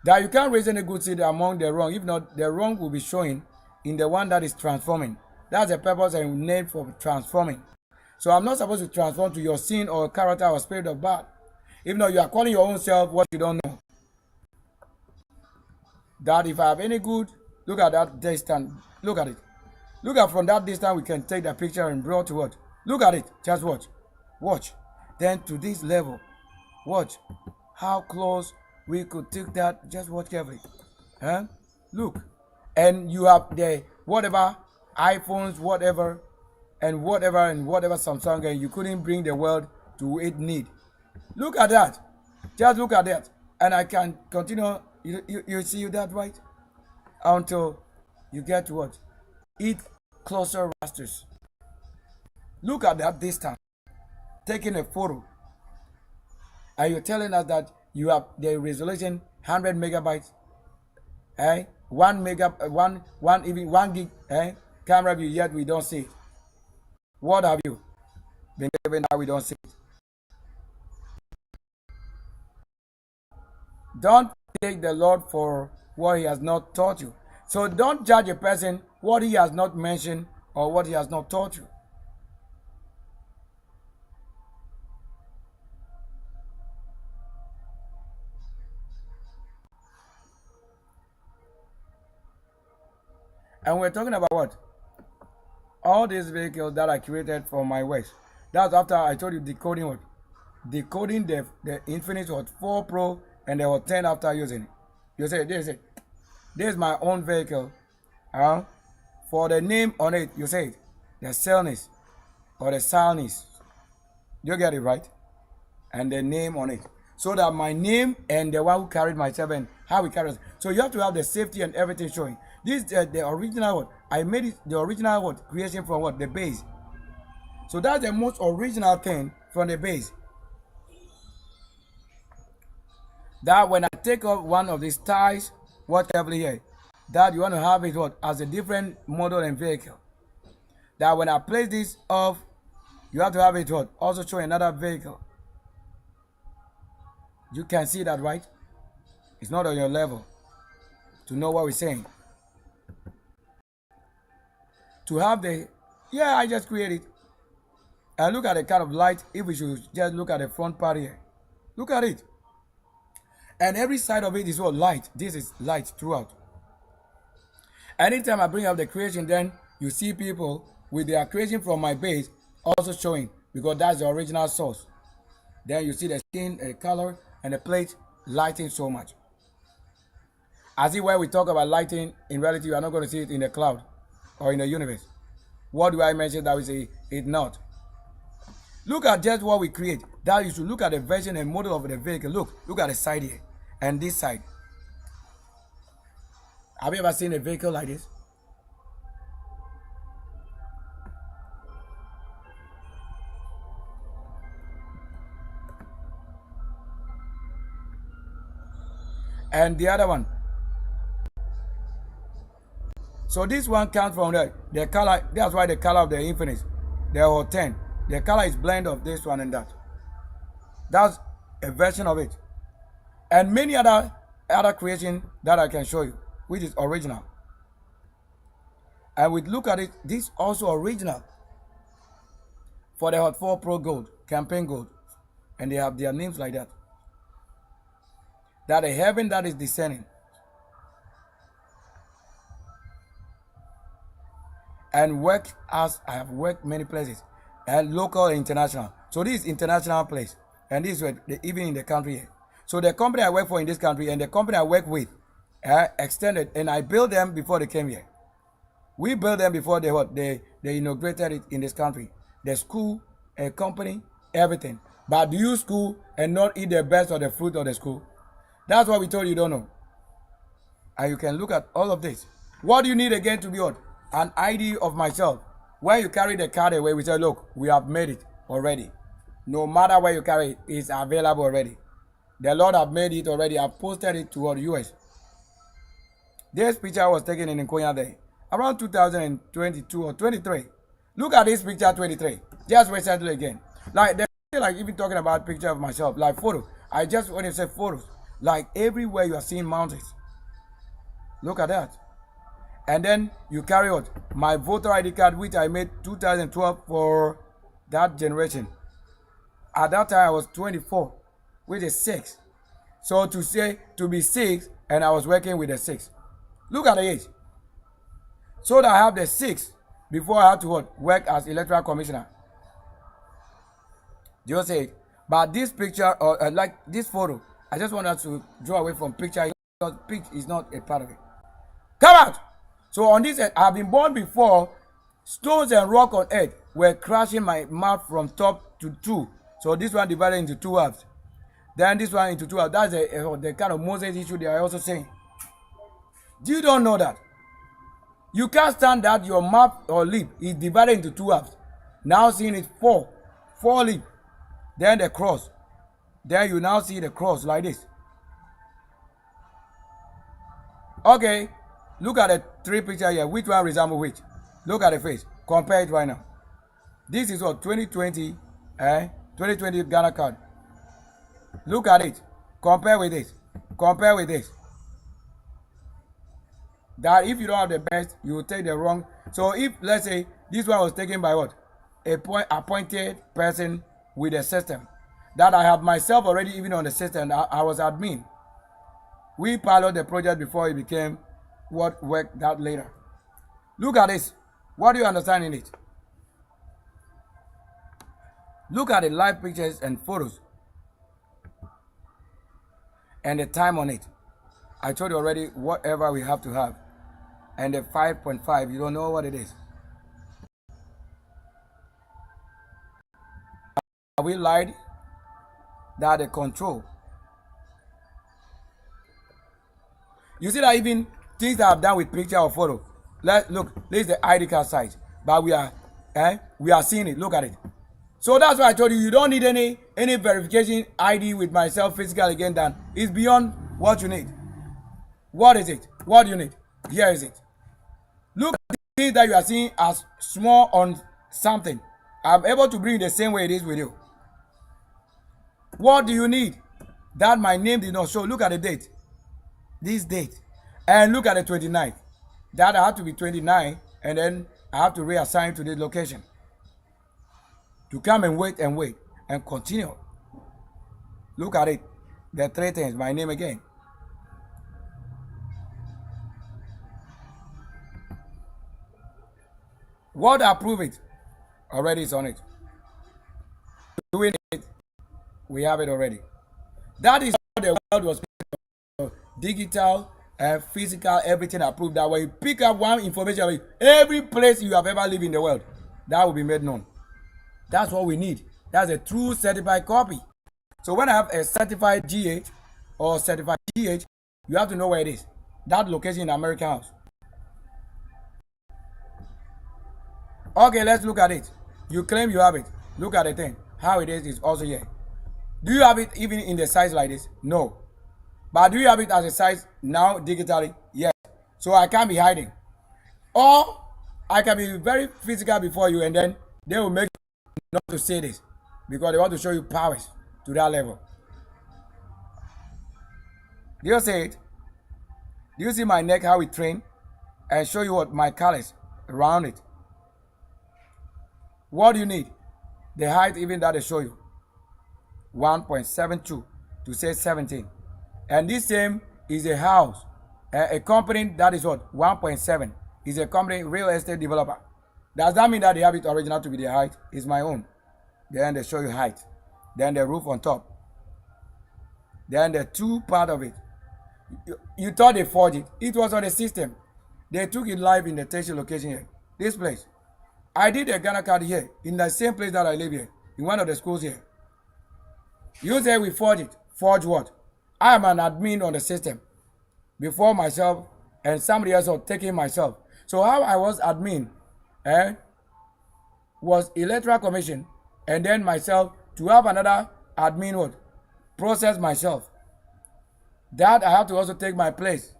That you can't raise any good seed among the wrong. If not, the wrong will be showing in the one that is transforming. That's the purpose and name for transforming. So I'm not supposed to transform to your sin or character or spirit of bad. If not, you are calling your own self what you don't know. That if I have any good, look at that distance. Look at it. Look at from that distance we can take the picture and draw to what? Look at it. Just watch. Watch. Then to this level. Watch. How close we could take that. Just watch carefully. Huh? Look. And you have the whatever iPhones, whatever Samsung, and you couldn't bring the world to its need. Look at that. Just look at that. And I can continue. You see that, right? Until you get to what? Eat closer rasters. Look at that distance. Taking a photo. And you're telling us that you have the resolution 100 megabytes. 1 gig camera view, yet we don't see it. What have you been given that we don't see it? Don't take the Lord for what he has not taught you. So don't judge a person what he has not mentioned or what he has not taught you. And we're talking about what? All these vehicles that I created for my works. That's after I told you decoding what? Decoding the Infinix Hot 4 Pro and the Hot 10 after using it. You say, this is my own vehicle. For the name on it, you say it. The Celnis or the Salnis. You get it right? And the name on it. So that my name and the one who carried myself and how we carry it. So you have to have the safety and everything showing. This is the original one. I made it the original one creation from what? The base. So that's the most original thing from the base. That when I take off one of these ties, whatever here, that you want to have it what? As a different model and vehicle. That when I place this off, you have to have it what? Also show another vehicle. You can see that, right? It's not on your level to know what we're saying. To have the, yeah, I just created. And look at the kind of light. If we should just look at the front part here. Look at it. And every side of it is what? Light. This is light throughout. Anytime I bring up the creation, then you see people with their creation from my base also showing, because that's the original source. Then you see the skin, the color, and the plate lighting so much. As if when we talk about lighting, in reality, you are not going to see it in the cloud or in the universe. What do I mention that we say it not? Look at just what we create. That you should look at the version and model of the vehicle. Look at the side here and this side. Have you ever seen a vehicle like this? And the other one. So this one comes from the color. That's why the color of the Infinix, the Hot 10, the color is blend of this one and that. That's a version of it. And many other creation that I can show you, which is original. And we look at it, this also original. For the Hot 4 Pro Gold, Campaign Gold. And they have their names like that. That a heaven that is descending. And work as I have worked many places. And local and international. So this is international place. And this is even in the country here. So the company I work for in this country and the company I work with extended, and I built them before they came here. We built them before they inaugurated it in this country. The school, a company, everything. But do you school and not eat the best of the fruit of the school? That's what we told you don't know. And you can look at all of this. What do you need again to be what? An ID of myself. When you carry the card away, we say, look, we have made it already. No matter where you carry it, it's available already. The Lord have made it already. I've posted it to the US. This picture was taken in Nkonya Day, around 2022 or 23. Look at this picture 23. Just recently again. Like even talking about picture of myself, like photo. I just want to say photos. Like everywhere you are seeing mountains. Look at that. And then you carry out my voter ID card, which I made 2012 for that generation. At that time I was 24, which is 6. So to be 6, and I was working with the 6. Look at the age. So that I have the 6 before I had to work as electoral commissioner. Do you see it? But this picture, or like this photo, I just want us to draw away from picture because picture is not a part of it. Come out! So on this end, I have been born before. Stones and rock on earth were crashing my mouth from top to 2. So this one divided into 2 halves. Then this one into 2 halves. That's the kind of Moses issue they are also saying. You don't know that. You can't stand that your mouth or lip is divided into 2 halves. Now seeing it 4 lip. Then the cross. Then you now see the cross like this. Okay. Look at the 3 pictures here. Which one resembles which? Look at the face. Compare it right now. This is what 2020, 2020 Ghana card. Look at it. Compare with this. Compare with this. That if you don't have the best, you will take the wrong. So if, let's say, this one was taken by what? Appointed person with a system. That I have myself already even on the system. I was admin. We piloted the project before it became what worked out later. Look at this. What do you understand in it? Look at the live pictures and photos and the time on it. I told you already whatever we have to have. And the 5.5, you don't know what it is. We lied that the control. You see that even things that I've done with picture or photo. Look, this is the ID card size. But we are seeing it. Look at it. So that's why I told you, you don't need any verification ID with myself physical again. Than it's beyond what you need. What is it? What do you need? Here is it. Look at the things that you are seeing as small on something. I'm able to bring it the same way it is with you. What do you need? That my name did not show. Look at the date. This date. And look at the 29th. That I have to be 29 and then I have to reassign to this location. To come and wait and continue. Look at it. There are three things. My name again. What approve it? Already is on it. Doing it, we have it already. That is how the world was digital and physical, everything approved. That way you pick up one information, every place you have ever lived in the world, that will be made known. That's what we need. That's a true certified copy. So when I have a certified GH or certified GH, you have to know where it is. That location in American House. Okay, let's look at it. You claim you have it. Look at the thing. How it is also here. Do you have it even in the size like this? No. But do you have it as a size now digitally? Yes. So I can't be hiding. Or I can be very physical before you and then they will make you not to say this. Because they want to show you powers to that level. Do you see it? Do you see my neck, how it trained? And show you what my colors around it. What do you need? The height even that they show you. 1.72 to say 17. And this same is a house. A company that is what? 1.7 is a company real estate developer. Does that mean that they have it original to be the height? It's my own. Then they show you height. Then the roof on top. Then the two part of it. You thought they forged it. It was on the system. They took it live in the station location here. This place. I did a Ghana card here. In the same place that I live here. In one of the schools here. You say we forged it. Forge what? I am an admin on the system. Before myself and somebody else was taking myself. So how I was admin was electoral commission and then myself to have another admin what? Process myself. That I have to also take my place.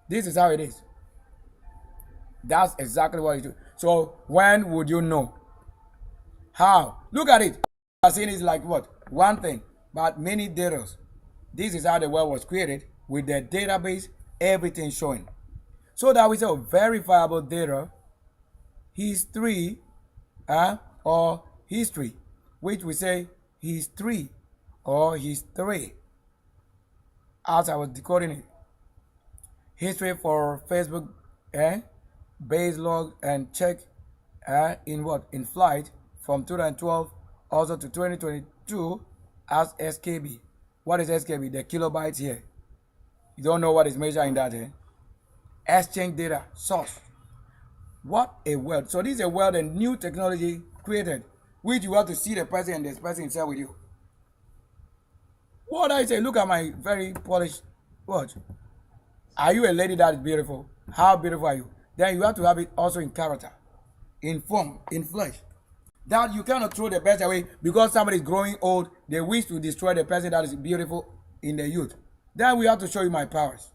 This is how it is. That's exactly what it is. So when would you know? How? Look at it. I'm saying it's like what? One thing, but many data. This is how the world was created with the database, everything showing. So that we say verifiable data, history, or history, which we say history or history. As I was decoding it. History for Facebook, base log and check in what? In flight from 2012 also to 2022 as SKB. What is SKB? The kilobytes here. You don't know what is measured in that, Exchange data source. What a world. So this is a world and new technology created, which you have to see the person and the person himself with you. What I say, look at my very polished watch. Are you a lady that is beautiful? How beautiful are you? Then you have to have it also in character, in form, in flesh. That you cannot throw the person away because somebody is growing old. They wish to destroy the person that is beautiful in the youth. Then we have to show you my powers.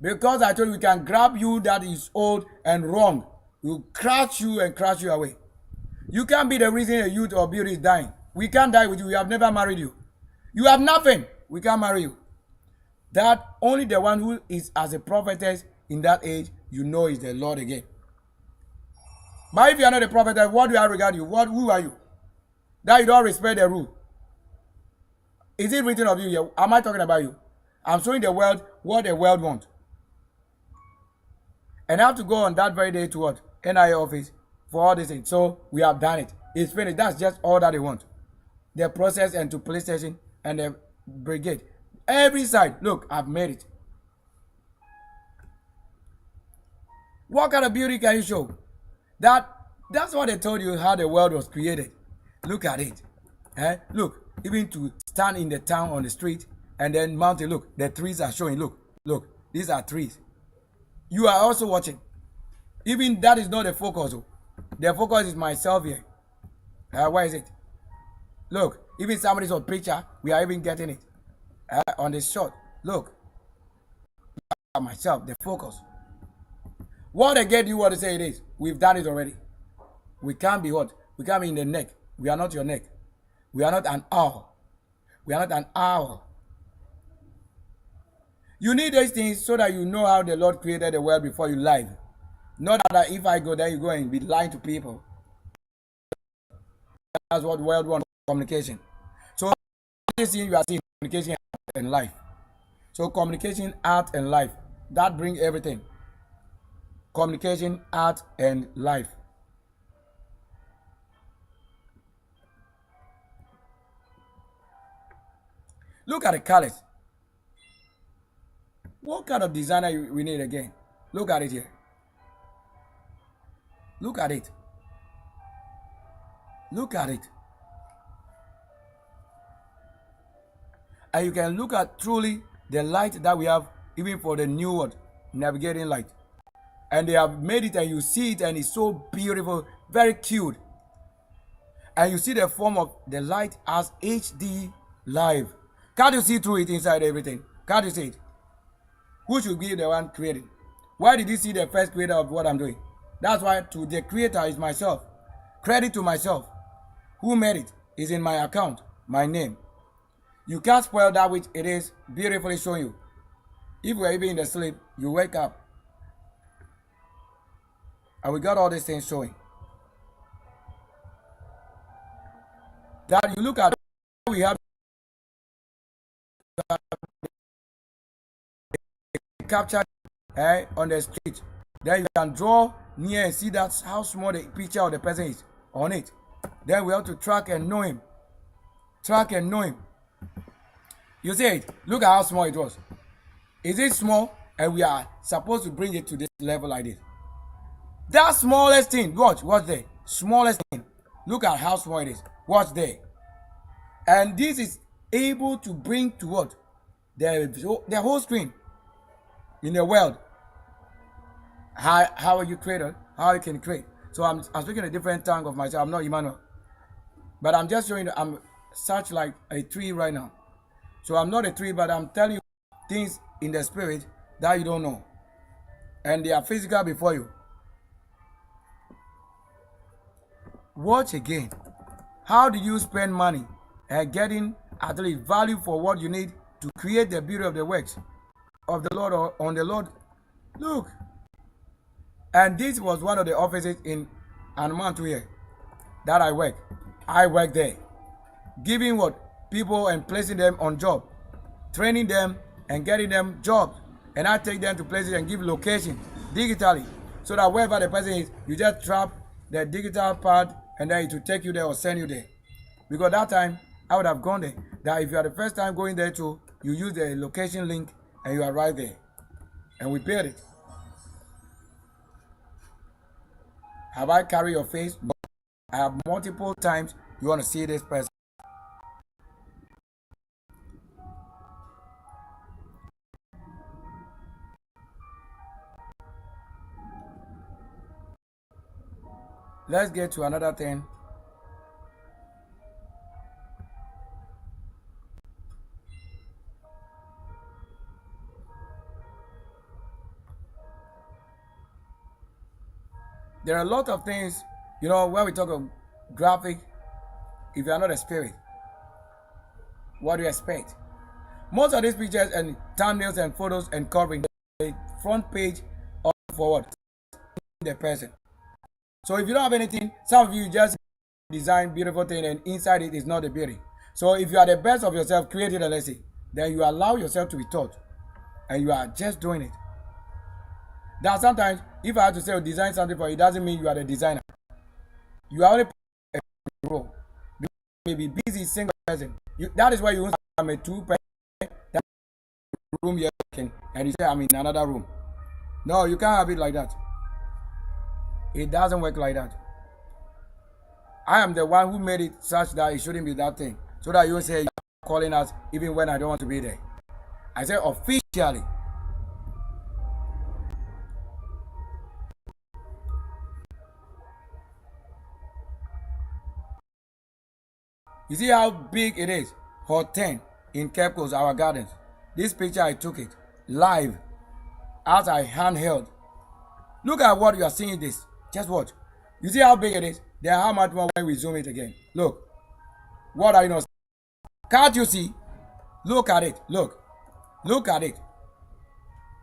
Because I told you we can grab you that is old and wrong. We'll crush you and crush you away. You can't be the reason a youth or beauty is dying. We can't die with you. We have never married you. You have nothing. We can't marry you. That only the one who is as a prophetess in that age, you know, is the Lord again. But if you are not a prophetess, what do I regard you? Who are you? That you don't respect the rule. Is it written of you here? Am I talking about you? I'm showing the world what the world wants. And I have to go on that very day to what? NIA office for all these things. So we have done it. It's finished. That's just all that they want. The process and to police station and the brigade. Every side. Look, I've made it. What kind of beauty can you show? That's what they told you how the world was created. Look at it. Look, even to stand in the town on the street and then mountain. Look, the trees are showing. Look, these are trees. You are also watching. Even that is not the focus. The focus is myself here. Where is it? Look, even somebody's on picture, we are even getting it. On the shot. Look. Myself, the focus. What again do you want to say it is? We've done it already. We can't be what? We can't be in the neck. We are not your neck. We are not an owl. We are not an owl. You need these things so that you know how the Lord created the world before you live. Not that if I go there, you go and be lying to people. That's what the world wants, communication. So this thing you are seeing, communication, art, and life. So communication, art, and life. That brings everything. Communication, art, and life. Look at the colors. What kind of designer we need again? Look at it here. Look at it. Look at it. And you can look at truly the light that we have even for the new word, navigating light. And they have made it and you see it and it's so beautiful, very cute. And you see the form of the light as HD live. Can't you see through it inside everything? Can't you see it? Who should be the one creating? Why did you see the first creator of what I'm doing? That's why to the creator is myself. Credit to myself. Who made it is in my account, my name. You can't spoil that which it is beautifully showing you. If we're even in the sleep, you wake up. And we got all these things showing. That you look at, we have captured on the street. Then you can draw near and see that how small the picture of the person is on it. Then we have to track and know him. Track and know him. You see it? Look at how small it was. Is it small? And we are supposed to bring it to this level like this. That smallest thing, watch there. Smallest thing. Look at how small it is. Watch there. And this is able to bring to what? The whole screen in the world. How are you created? How you can create. So I'm speaking a different tongue of myself. I'm not Emmanuel. But I'm just showing you, I'm such like a tree right now. So I'm not a tree, but I'm telling you things in the spirit that you don't know. And they are physical before you. Watch again. How do you spend money and getting at least value for what you need to create the beauty of the works of the Lord or on the Lord? Look. And this was one of the offices in Anumantu here that I work. I work there. Giving what? People and placing them on job. Training them and getting them jobs. And I take them to places and give location digitally. So that wherever the person is, you just trap the digital part and then it will take you there or send you there. Because that time, I would have gone there. That if you are the first time going there too, you use the location link and you are right there. And we paid it. Have I carried your face? No. I have multiple times you want to see this person. Let's get to another thing. There are a lot of things, when we talk of graphic, if you are not a spirit, what do you expect? Most of these pictures and thumbnails and photos and covering the front page or forward the person. So if you don't have anything, some of you just design beautiful thing and inside it is not the beauty. So if you are the best of yourself, created a lesson, then you allow yourself to be taught and you are just doing it. That sometimes if I have to say oh, design something for you, it doesn't mean you are the designer. You are only a role. You may be busy single person. That is why you I'm a two person that room here and you say I'm in another room. No, you can't have it like that. It doesn't work like that. I am the one who made it such that it shouldn't be that thing. So that you say you're calling us even when I don't want to be there. I say officially. You see how big it is? Hot 10 in Cape Coast, our gardens. This picture I took it live as I handheld. Look at what you are seeing this. Just watch. You see how big it is? Then how much more when we zoom it again. Look. What are you not? Can't you see? Look at it. Look. Look at it.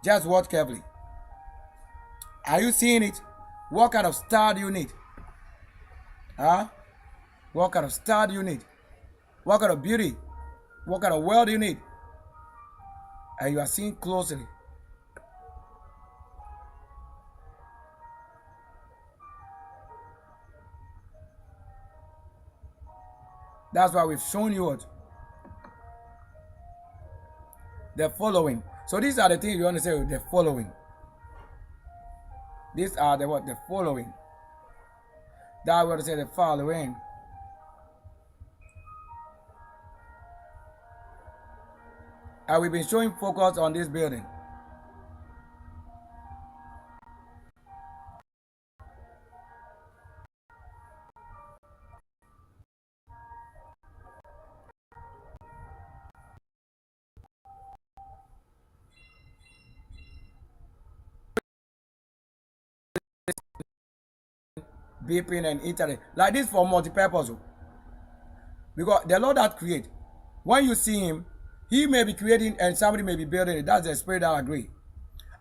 Just watch carefully. Are you seeing it? What kind of star do you need? Huh? What kind of star do you need? What kind of beauty? What kind of world do you need? And you are seeing closely. That's why we've shown you what? The following. So these are the things you want to say, the following. These are the what? The following. That we want to say the following. And we've been showing focus on this building. Beeping and internet. Like this for multi-purpose. Because the Lord that create. When you see him, he may be creating and somebody may be building it. That's the spirit that I agree.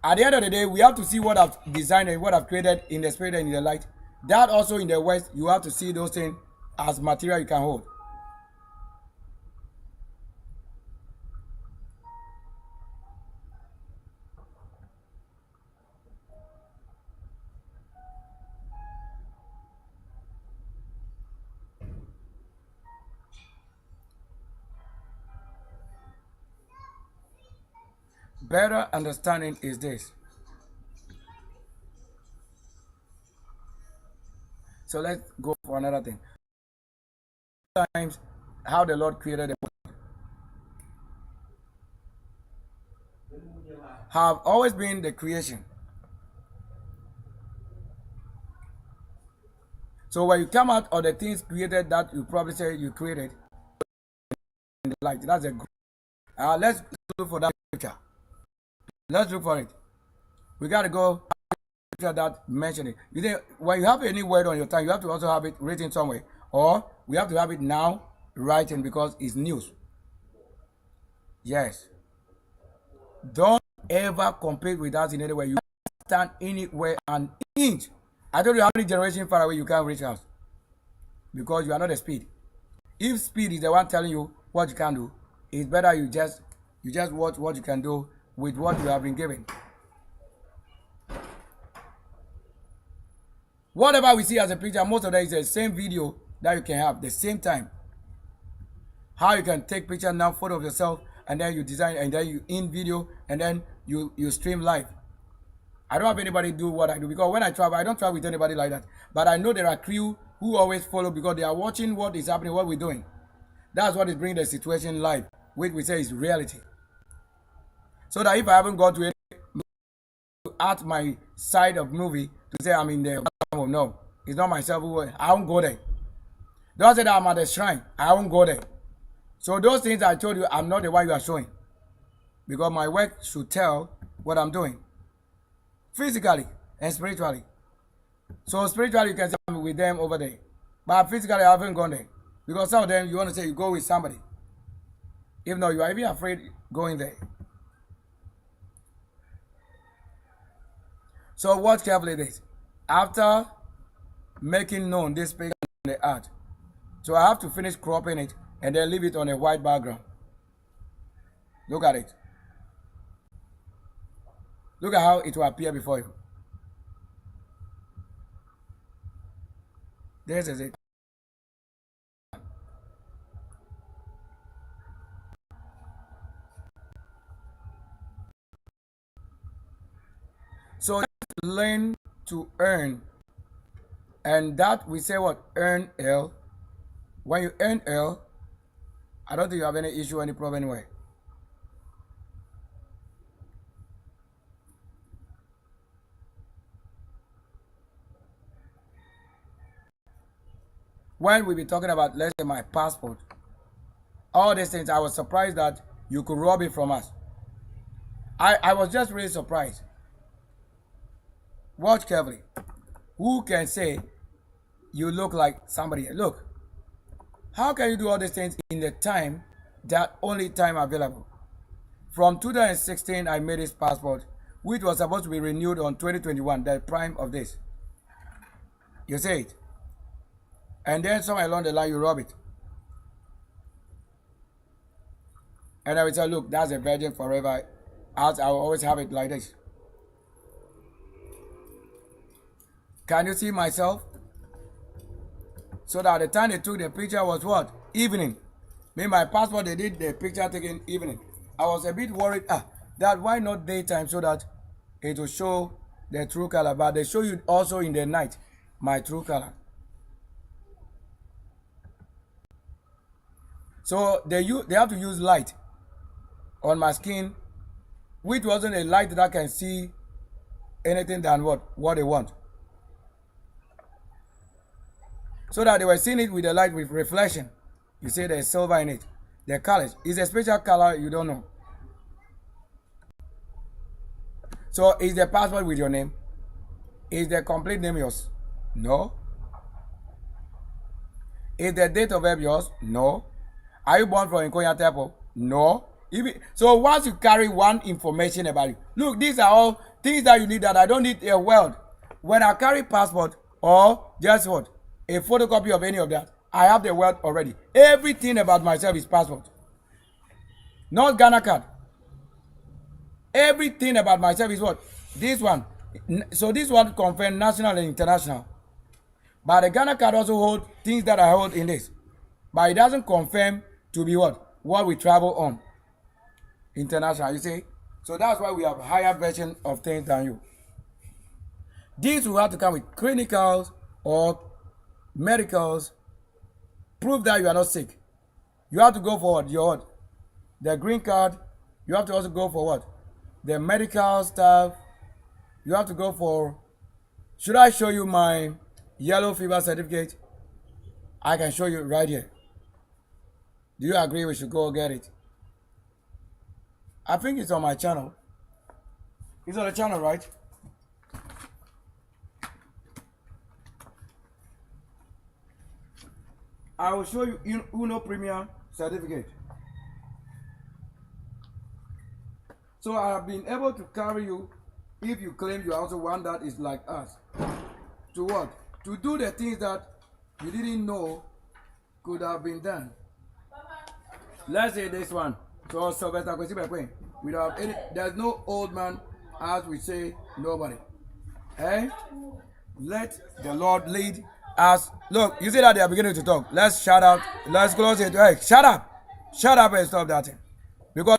At the end of the day, we have to see what I've designed and what I've created in the spirit and in the light. That also in the West, you have to see those things as material you can hold. Better understanding is this. So let's go for another thing. Sometimes how the Lord created the world have always been the creation. So when you come out of the things created that you probably say you created in the light, that's a good. Let's look for that picture. Let's look for it. We gotta go picture that mention it. You think when you have any word on your tongue, you have to also have it written somewhere, or we have to have it now written because it's news. Yes. Don't ever compete with us in any way. You can't stand anywhere an inch. I told you how many generations far away you can't reach us because you are not the speed. If speed is the one telling you what you can do, it's better you just watch what you can do with what you have been given. Whatever we see as a picture, most of that is the same video that you can have the same time. How you can take picture now, photo of yourself, and then you design, and then you in video, and then you stream live. I don't have anybody do what I do because when I travel, I don't travel with anybody like that. But I know there are crew who always follow because they are watching what is happening, what we're doing. That's what is bringing the situation live, which we say is reality. So that if I haven't gone to any at my side of movie to say I'm in there, no, it's not myself who I won't go there. Don't say that I'm at the shrine, I won't go there. So those things I told you, I'm not the one you are showing. Because my work should tell what I'm doing. Physically and spiritually. So spiritually you can say I'm with them over there. But physically I haven't gone there. Because some of them you want to say you go with somebody. If not, you are even afraid going there. So watch carefully this. After making known this picture in the art, so I have to finish cropping it and then leave it on a white background. Look at it. Look at how it will appear before you. This is it. So learn to earn. And that we say what? Earn L. When you earn L, I don't think you have any issue, any problem anyway. When we be talking about, let's say, my passport, all these things, I was surprised that you could rob it from us. I was just really surprised. Watch carefully. Who can say you look like somebody else? Look, how can you do all these things in the time, that only time available? From 2016, I made this passport, which was supposed to be renewed on 2021, the prime of this. You see it? And then somewhere along the line, you rob it. And I will say, look, that's a virgin forever. As I will always have it like this. Can you see myself? So that the time they took the picture was what? Evening. Me, my passport, they did the picture taken evening. I was a bit worried, that why not daytime, so that it will show the true color. But they show you also in the night, my true color. So they have to use light on my skin, which wasn't a light that can see anything than what they want. So that they were seeing it with the light with reflection. You see there's silver in it. The colors is a special color you don't know. So is the passport with your name? Is the complete name yours? No. Is the date of birth yours? No. Are you born from Nkonya Temple? No. So once you carry one information about you, look, these are all things that you need that I don't need a world. When I carry passport or just what? A photocopy of any of that, I have the world already. Everything about myself is passport. Not Ghana card. Everything about myself is what? This one. So this one confirms national and international. But the Ghana card also holds things that I hold in this. But it doesn't confirm to be what? What we travel on. International, you see? So that's why we have a higher version of things than you. These will have to come with clinicals or medicals. Prove that you are not sick. You have to go for what? Your what? The green card. You have to also go for what? The medical stuff. You have to go for. Should I show you my yellow fever certificate? I can show you right here. Do you agree we should go get it? I think it's on my channel. It's on the channel, right? I will show you Uno Premier certificate. So I have been able to carry you, if you claim you are also one that is like us, to what? To do the things that you didn't know could have been done. Let's say this one. So without any, there's no old man, as we say, nobody. Eh? Let the Lord lead us. Look, you see that they are beginning to talk. Let's shut up. Let's close it. Hey, shut up. Shut up and stop that thing. Because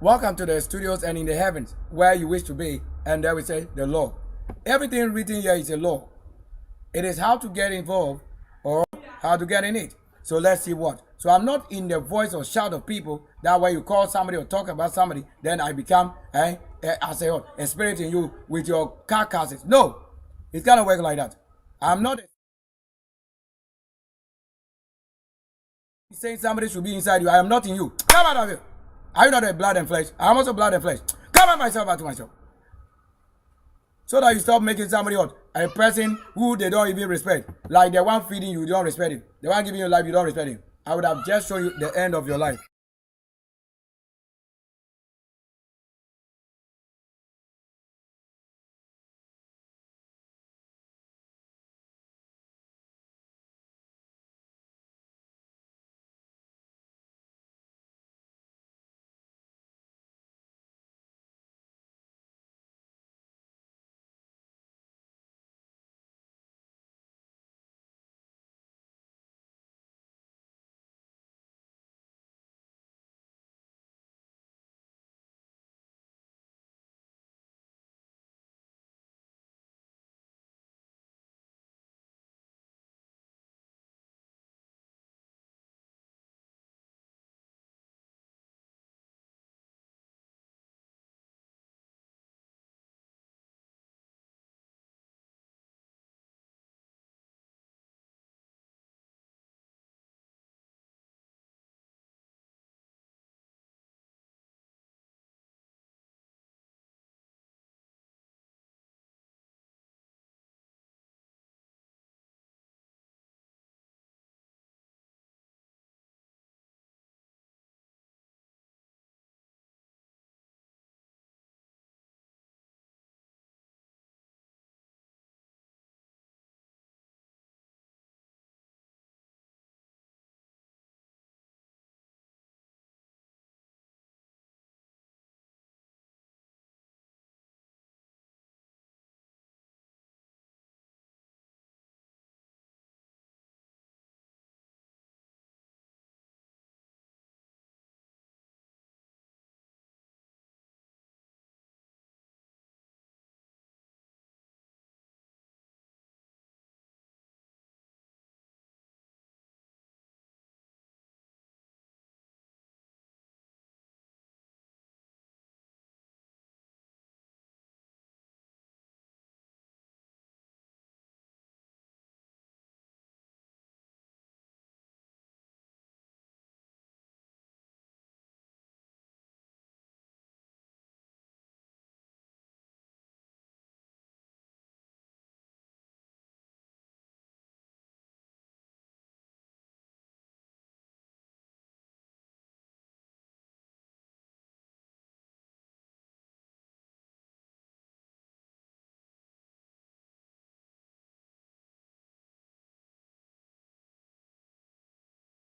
Welcome to the studios and in the heavens where you wish to be. And there we say the law. Everything written here is a law. It is how to get involved or how to get in it. So let's see what. So I'm not in the voice or shout of people. That way you call somebody or talk about somebody, then I become I say a spirit in you with your carcasses. No, it's gonna work like that. I'm not saying somebody should be inside you. I am not in you. Come out of you. Are you not a blood and flesh? I am also blood and flesh. Come on myself out to myself. So that you stop making somebody out a person who they don't even respect. Like the one feeding you, you don't respect him. The one giving you life, you don't respect him. I would have just shown you the end of your life.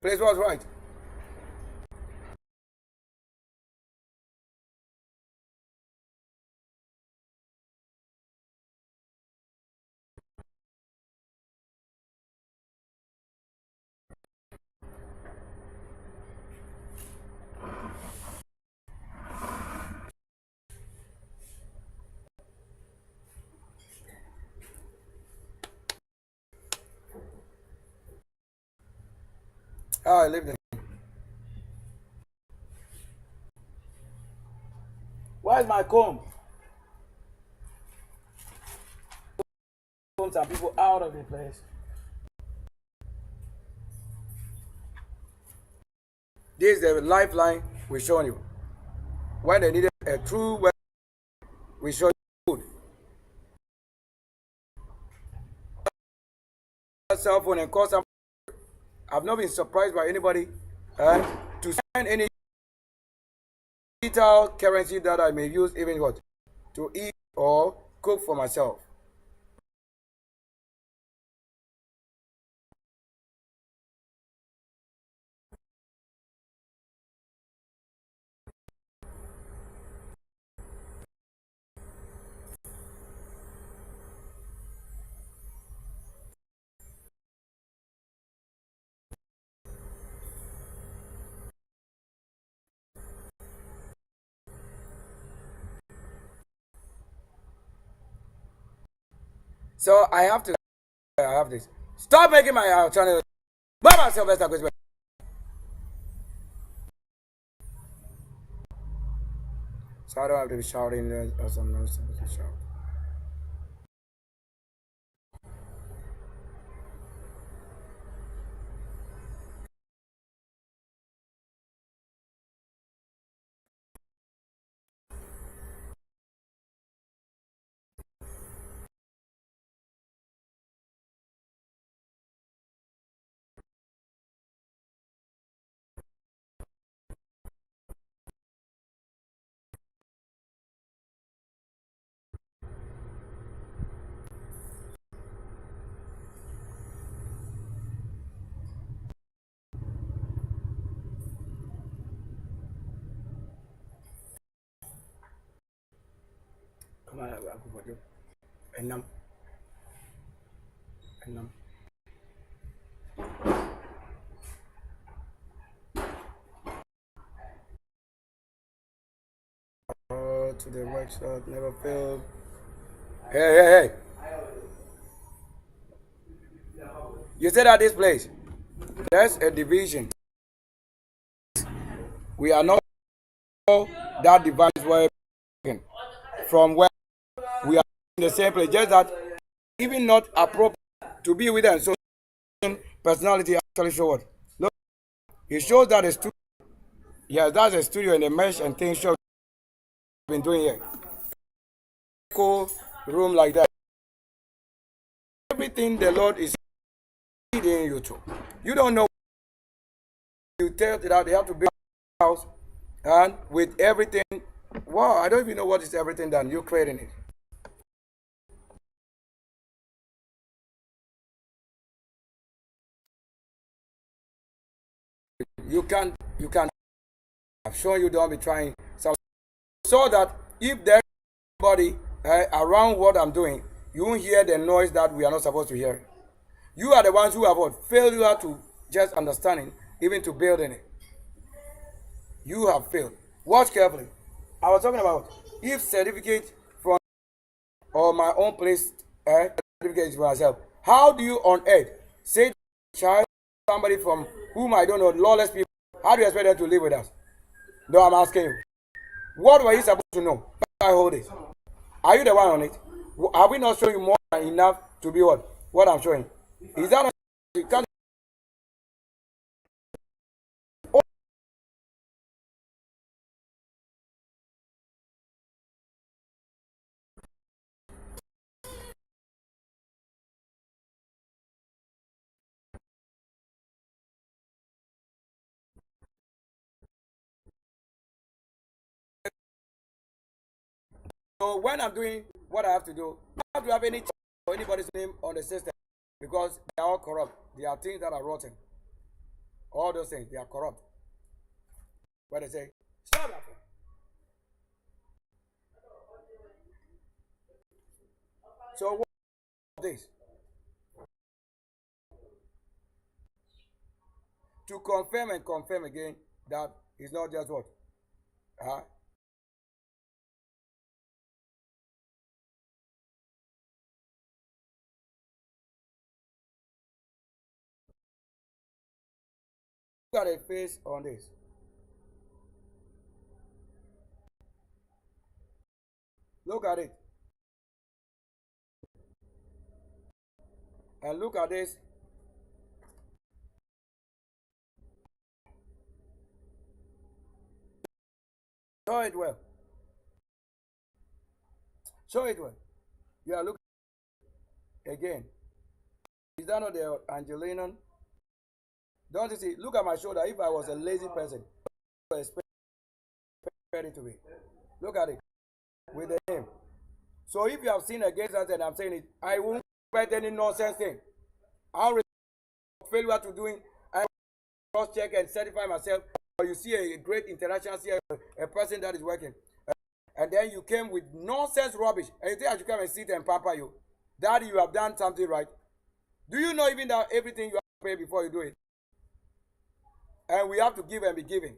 Place was right. How I live there. Where's my comb? Combs are people out of the place. This is the lifeline we're showing you. When they needed a true way, we show you food. Cell phone and call some. I've not been surprised by anybody to send any digital currency that I may use even what to eat or cook for myself. So I have this. Stop making my channel. Mama Sylvester goes. So I don't have to be shouting as I'm not supposed to shout. Come on, I'll go for you. And and to the workshop, never failed. Hey, hey, hey. You said at this place, there's a division. We are not all that device were from where we are in the same place. Just that even not appropriate to be with them. So personality actually show what? Look, it shows that the studio, yes, that's a studio and the mesh and things show been doing here. Cool room like that. Everything the Lord is leading you to. You don't know. You tell that they have to build a house and with everything. Wow, I don't even know what is everything done. You're creating it. You can. I'm sure you don't be trying. So that if there's anybody around what I'm doing, you won't hear the noise that we are not supposed to hear. You are the ones who have what failure to just understanding, even to building it. You have failed. Watch carefully. I was talking about if certificate from or my own place certificate for myself. How do you on earth say child somebody from whom I don't know, lawless people? How do you expect them to live with us? No, I'm asking you. What were you supposed to know? I hold it. Are you the one on it? Have we not shown you more than enough to be what? What I'm showing? Is that not, you can't, so when I'm doing what I have to do, I have to have any or anybody's name on the system because they are all corrupt. They are things that are rotten. All those things, they are corrupt. What they say, stop that. So what is this? To confirm and confirm again that it's not just what? Uh, look at a face on this. Look at it. And look at this. Show it well. Show it well. Yeah, look again. Is that not the Angelina? Don't you see? Look at my shoulder. If I was a lazy person, I would expect it to be. Look at it with the name. So if you have seen against that, and I'm saying it, I won't expect any nonsense thing. I'll failure to doing. I cross check and certify myself. Or you see a great interaction, see a person that is working, and then you came with nonsense rubbish, and you think I should come and sit and pamper you. That you have done something right. Do you know even that everything you have to pay before you do it? And we have to give and be giving.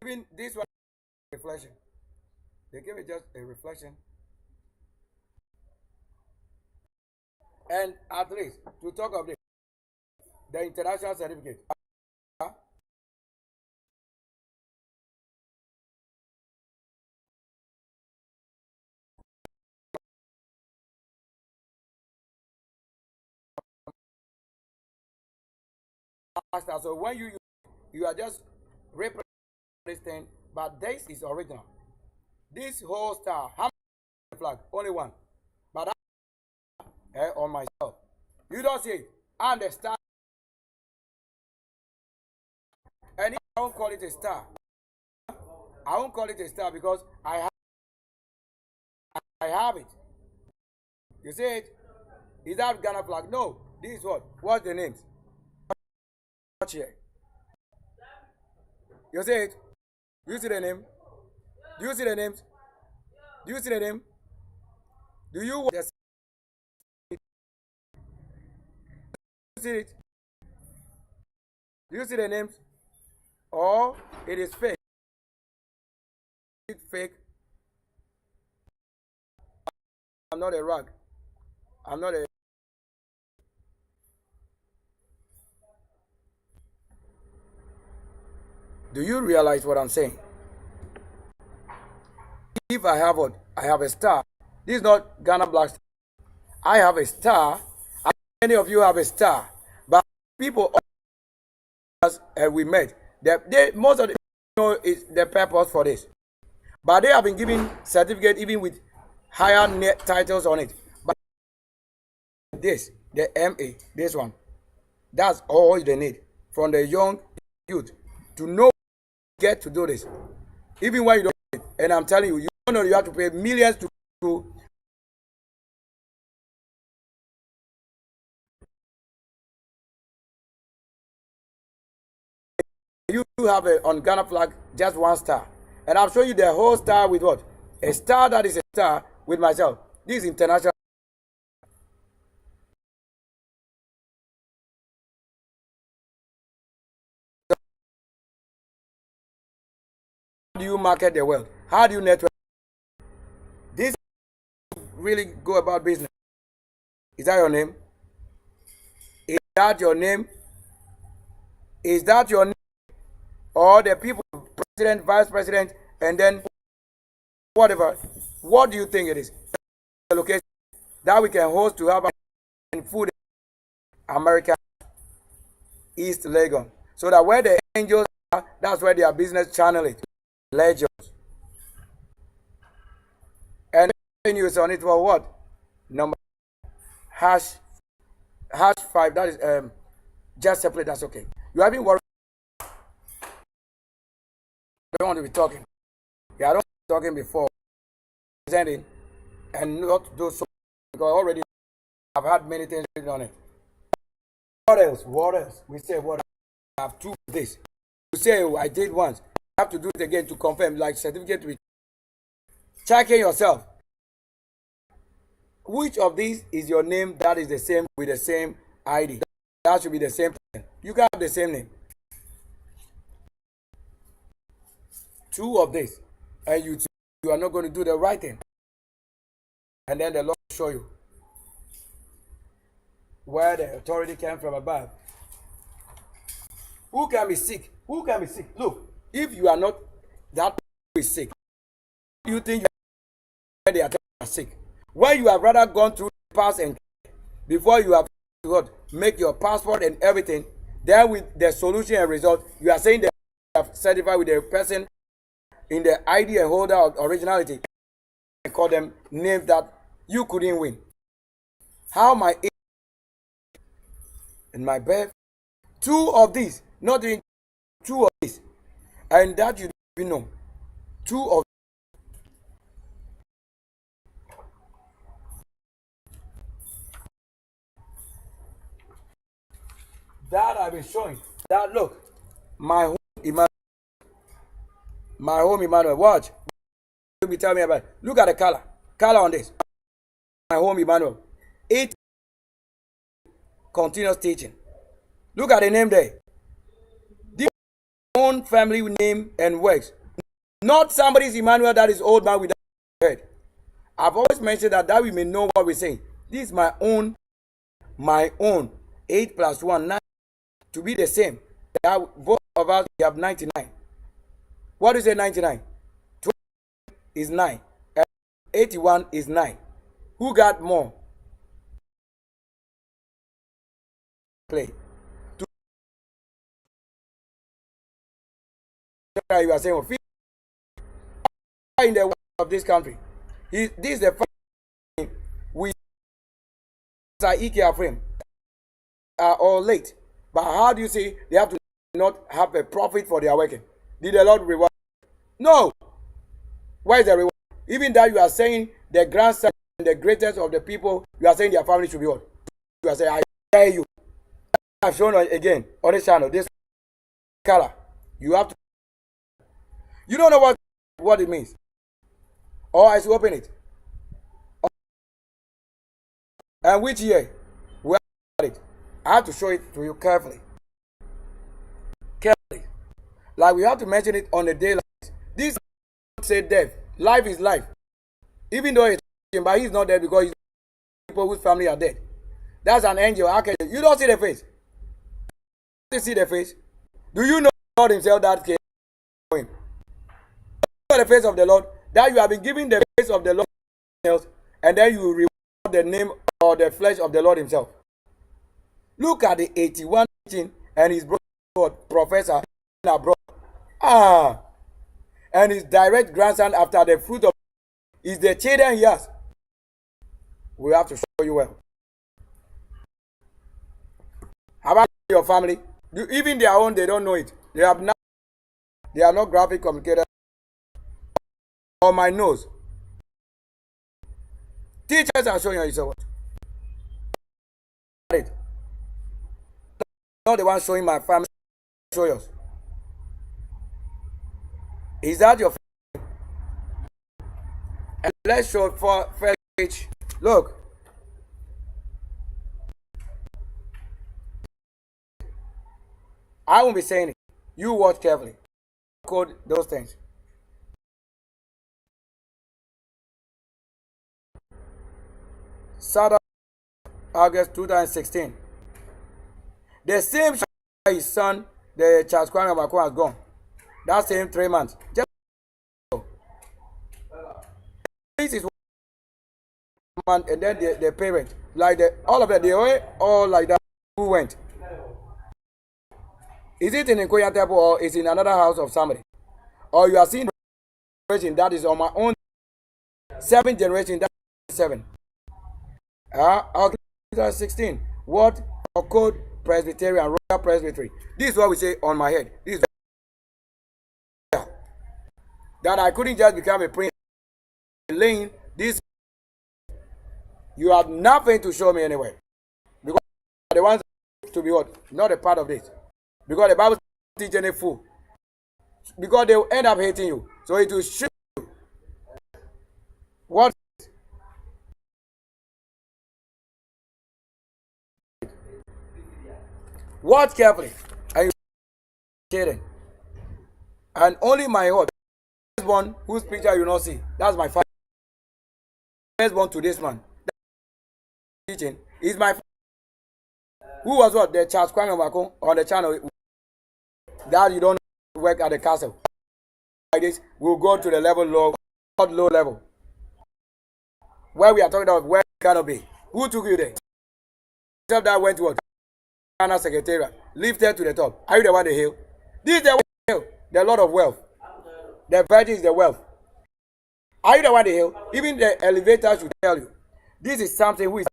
Even this one reflection. They give it just a reflection. And at least to talk of this, the international certificate. So when you are just representing this thing, but this is original. This whole star, how many flag? Only one. But on myself, you don't see it. And the star, and I won't call it a star. I won't call it a star because I have it. You see it? Is that Ghana flag? No. This is what? What's the names? Watch here. You see it? Do you see the name? Do you see the names? Do you see the name? Do you see it? Do you see the names? Or it is fake? It's fake. I'm not a rag. I'm not a. Do you realize what I'm saying? If I have what? I have a star. This is not Ghana Black Star. I have a star. Many of you have a star. But people we met, most of the know is the purpose for this. But they have been given certificate even with higher titles on it. But this, the MA, this one, that's all they need from the young youth to know get to do this. Even when you don't know it, and I'm telling you, you don't know you have to pay millions to you have a on Ghana flag just one star, and I'm showing you the whole star with what? A star that is a star with myself. This is international. How do you market the world? How do you network? This really go about business. Is that your name? Is that your name? Is that your name? Or the people, president, vice president, and then whatever. What do you think it is? The location that we can host to have food in America, East Legon. So that where the angels are, that's where their business channel it. Legends. And news on it for what? Number hash 5. That is just separate, that's okay. You have been worried. I don't want to be talking. Yeah, I don't want to be talking before presenting and not do so because already I've had many things written on it. What else? What else? We say what I have two of this. You say oh, I did once. You have to do it again to confirm, like certificate with checking yourself. Which of these is your name that is the same with the same ID? That should be the same person. You can have the same name. Two of this, and you are not going to do the right thing. And then the Lord will show you where the authority came from above. Who can be sick? Who can be sick? Look, if you are not that who is sick, you think they are sick. Where you have rather gone through the past and before you have to make your passport and everything, then with the solution and result, you are saying that you have certified with the person in the ID and holder of originality and call them names that you couldn't win. How my age and my birth, two of these, not even two of these, and that you know, two of that I've been showing. That look, my home Emmanuel. Watch. You be telling me about it. Look at the color on this. My home Emmanuel. It continuous teaching. Look at the name there. This own family name and works. Not somebody's Emmanuel that is old man without head. I've always mentioned that we may know what we're saying. This is my own my own 8 plus 1, 9, to be the same. That both of us have 99. What do you say 99? 20 is 9. And 81 is 9. Who got more? Play. You are saying, in the of this country. This is the first thing we IKEA frame are all late. But how do you say they have to not have a profit for their working? Did the Lord reward? No. Where is the reward? Even that you are saying the grandson and the greatest of the people, you are saying their family should be what? You are saying, I dare you. I have shown again on this channel, this color. You have to. You don't know what it means. Or I should open it. And which year? Where it? I have to show it to you carefully. Carefully. Like we have to mention it on the day like this. This say death. Life is life. Even though it's but he's not dead because he's people whose family are dead. That's an angel. You don't see the face. You see the face. Do you know God himself that came to him? You know the face of the Lord. That you have been given the face of the Lord else, and then you reward the name or the flesh of the Lord himself. Look at the 81 and his brother professor abroad. And his direct grandson after the fruit of is the children he has. We have to show you well. How about your family? Even their own, they don't know it. They are not graphic communicators. On my nose. Teachers are showing you so what? Not the one showing my family. Show yours. Is that your family? And let's show for first page. Look. I won't be saying it. You watch carefully. Code those things. Saturday, August 2016. The same his son, the Charles Kwame Macron, has gone. That same 3 months. Just this is one, and then the parent, like all of them, they were all like that. Who went? Is it in Nkoya Temple or is it in another house of somebody? Or you are seeing generation that is on my own 7th generation, that is 7. Okay, 2016. What code Presbyterian, Royal Presbytery. This is what we say on my head. This is that I couldn't just become a prince. Laying this, you have nothing to show me anywhere. Because the ones to be what? Not a part of this. Because the Bible teach any fool. Because they will end up hating you. So it will show you. What? Watch carefully. And you kidding. And only my heart. This one whose picture you not see. That's my father. First born to this man. Teaching is my father. Who was what? The Charles Kwame Macron on the channel. That you don't work at the castle. Like this, we'll go to the level low, not low level. Where we are talking about where it cannot be. Who took you there? Except that went to what? Ghana Secretariat. Lifted to the top. Are you the one the hill? This is the hill. The Lord of wealth. The virgin is the wealth. Are you the one the hill? Even the elevator should tell you. This is something who is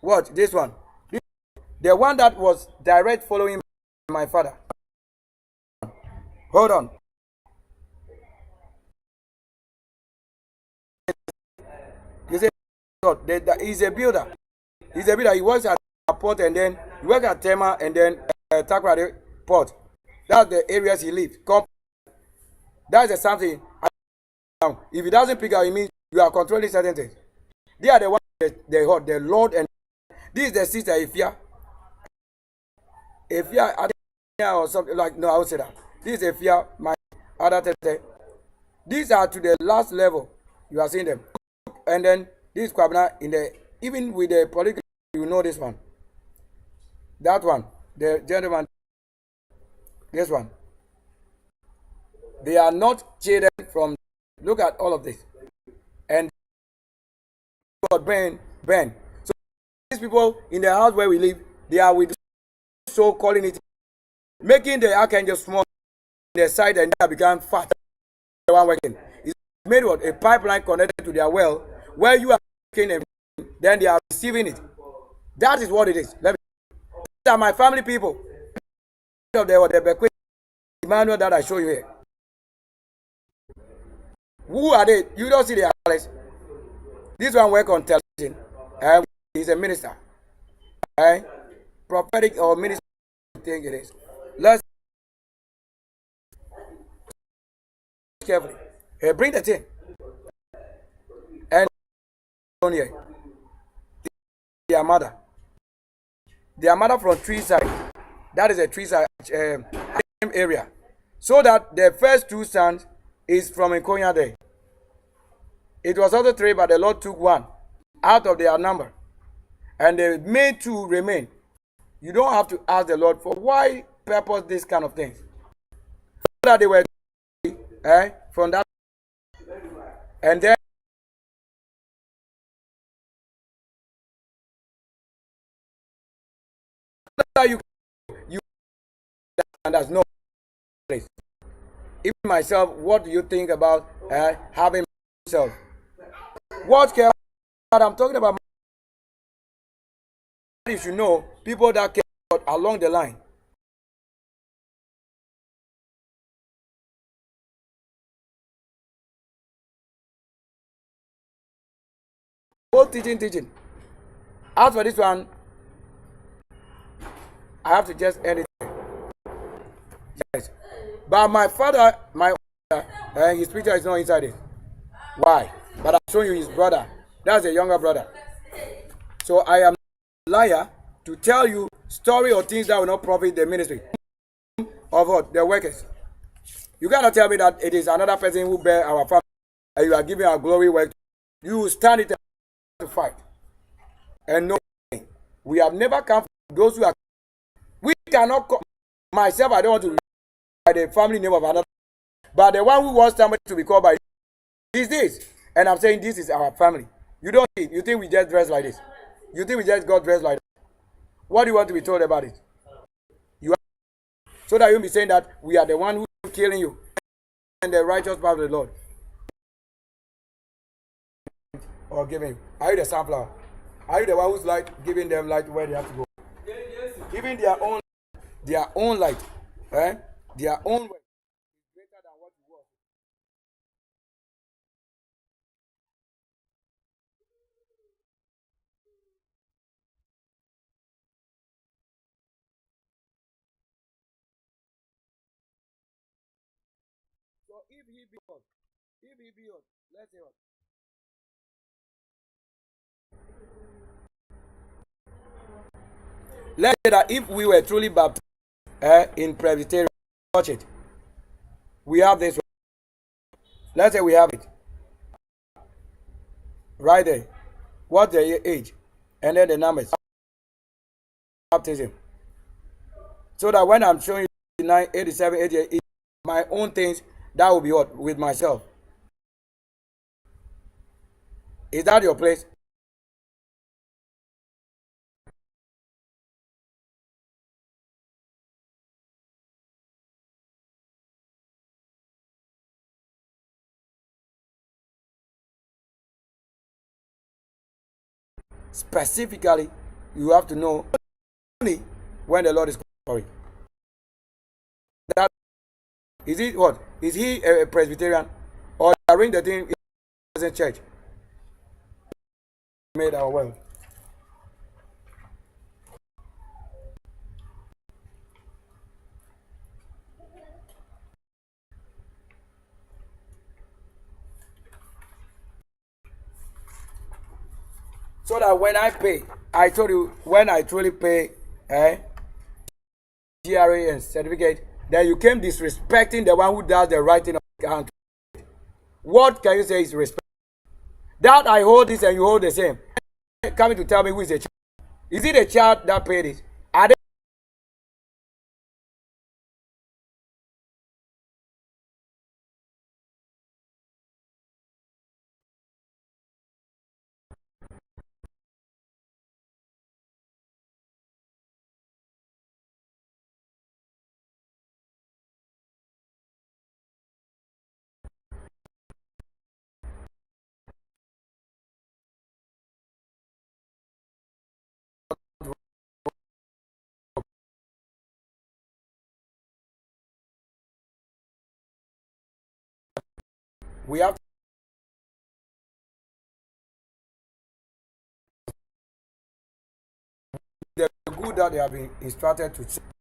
what? This one. The one that was direct following my father. Hold on. You say God, he's a builder. He's a builder. He works at a port and then he works at Tema and then Takrady port. That's the areas he lives. That's something. If he doesn't pick up, it means you are controlling certain things. They are the ones the Lord and this is the sister Ifya. Ifya or something like no, I would say that. This is Ifya, my other tete. These are to the last level. You are seeing them. And then this is Kwabena in the even with the political You know this one. That one. The gentleman. This one. They are not children from. Look at all of this. And Ben. So these people in the house where we live, they are with so calling it, making the archangel small in their side, and they become fat. The one working. It's made what? A pipeline connected to their well, where you are making them, then they are receiving it. That is what it is. These are my family people. Of the Emmanuel that I show you here. Who are they? You don't see their colors. This one work on television. He's a minister. Prophetic or minister, I think it is. Let's carefully. Bring the thing. And here. Their mother. Their mother from tree side. That is a tree side area. So that the first two sons is from Nkonya there. It was also three, but the Lord took one out of their number. And they made two remain. You don't have to ask the Lord for why purpose this kind of things. So that they were from that. And then you and there's no place. Even myself, what do you think about having myself? What care? I'm talking about. You should know people that care along the line. Both teaching. As for this one, I have to just end it. Yes. But my father, his picture is not inside it. Why? But I'm showing you his brother. That's a younger brother. So I am a liar to tell you story or things that will not profit the ministry of what? The workers. You cannot tell me that it is another person who bear our family and you are giving our glory work. You will stand it to fight. And no, we have never come from those who are. We cannot come. Myself, I don't want to be by the family name of another. But the one who wants somebody to be called by is this. And I'm saying this is our family. You don't think, you think we just dress like this. You think we just got dressed like this. What do you want to be told about it? You are, so that you'll be saying that we are the one who is killing you and the righteous part of the Lord. Or giving you. Are you the sunflower? Are you the one who's like giving them light where they have to go? Giving their own light. Their own way is greater than what you want. So if he be us, let's say what? Let's say that if we were truly baptized in Presbyterian, watch it. We have this. Let's say we have it. Right there. What's the age? And then the numbers. Baptism. So that when I'm showing you 89, 87, 88, my own things, that will be what? With myself. Is that your place? Specifically, you have to know only when the Lord is calling. That is it. What is he a Presbyterian or arrange the thing in church? Made our world. So that when I pay, I told you when I truly pay GRA and certificate, then you came disrespecting the one who does the writing of the account. What can you say is respect? That I hold this and you hold the same. Coming to tell me who is a child. Is it the child that paid it? Are they, we have the good that they have been instructed to check.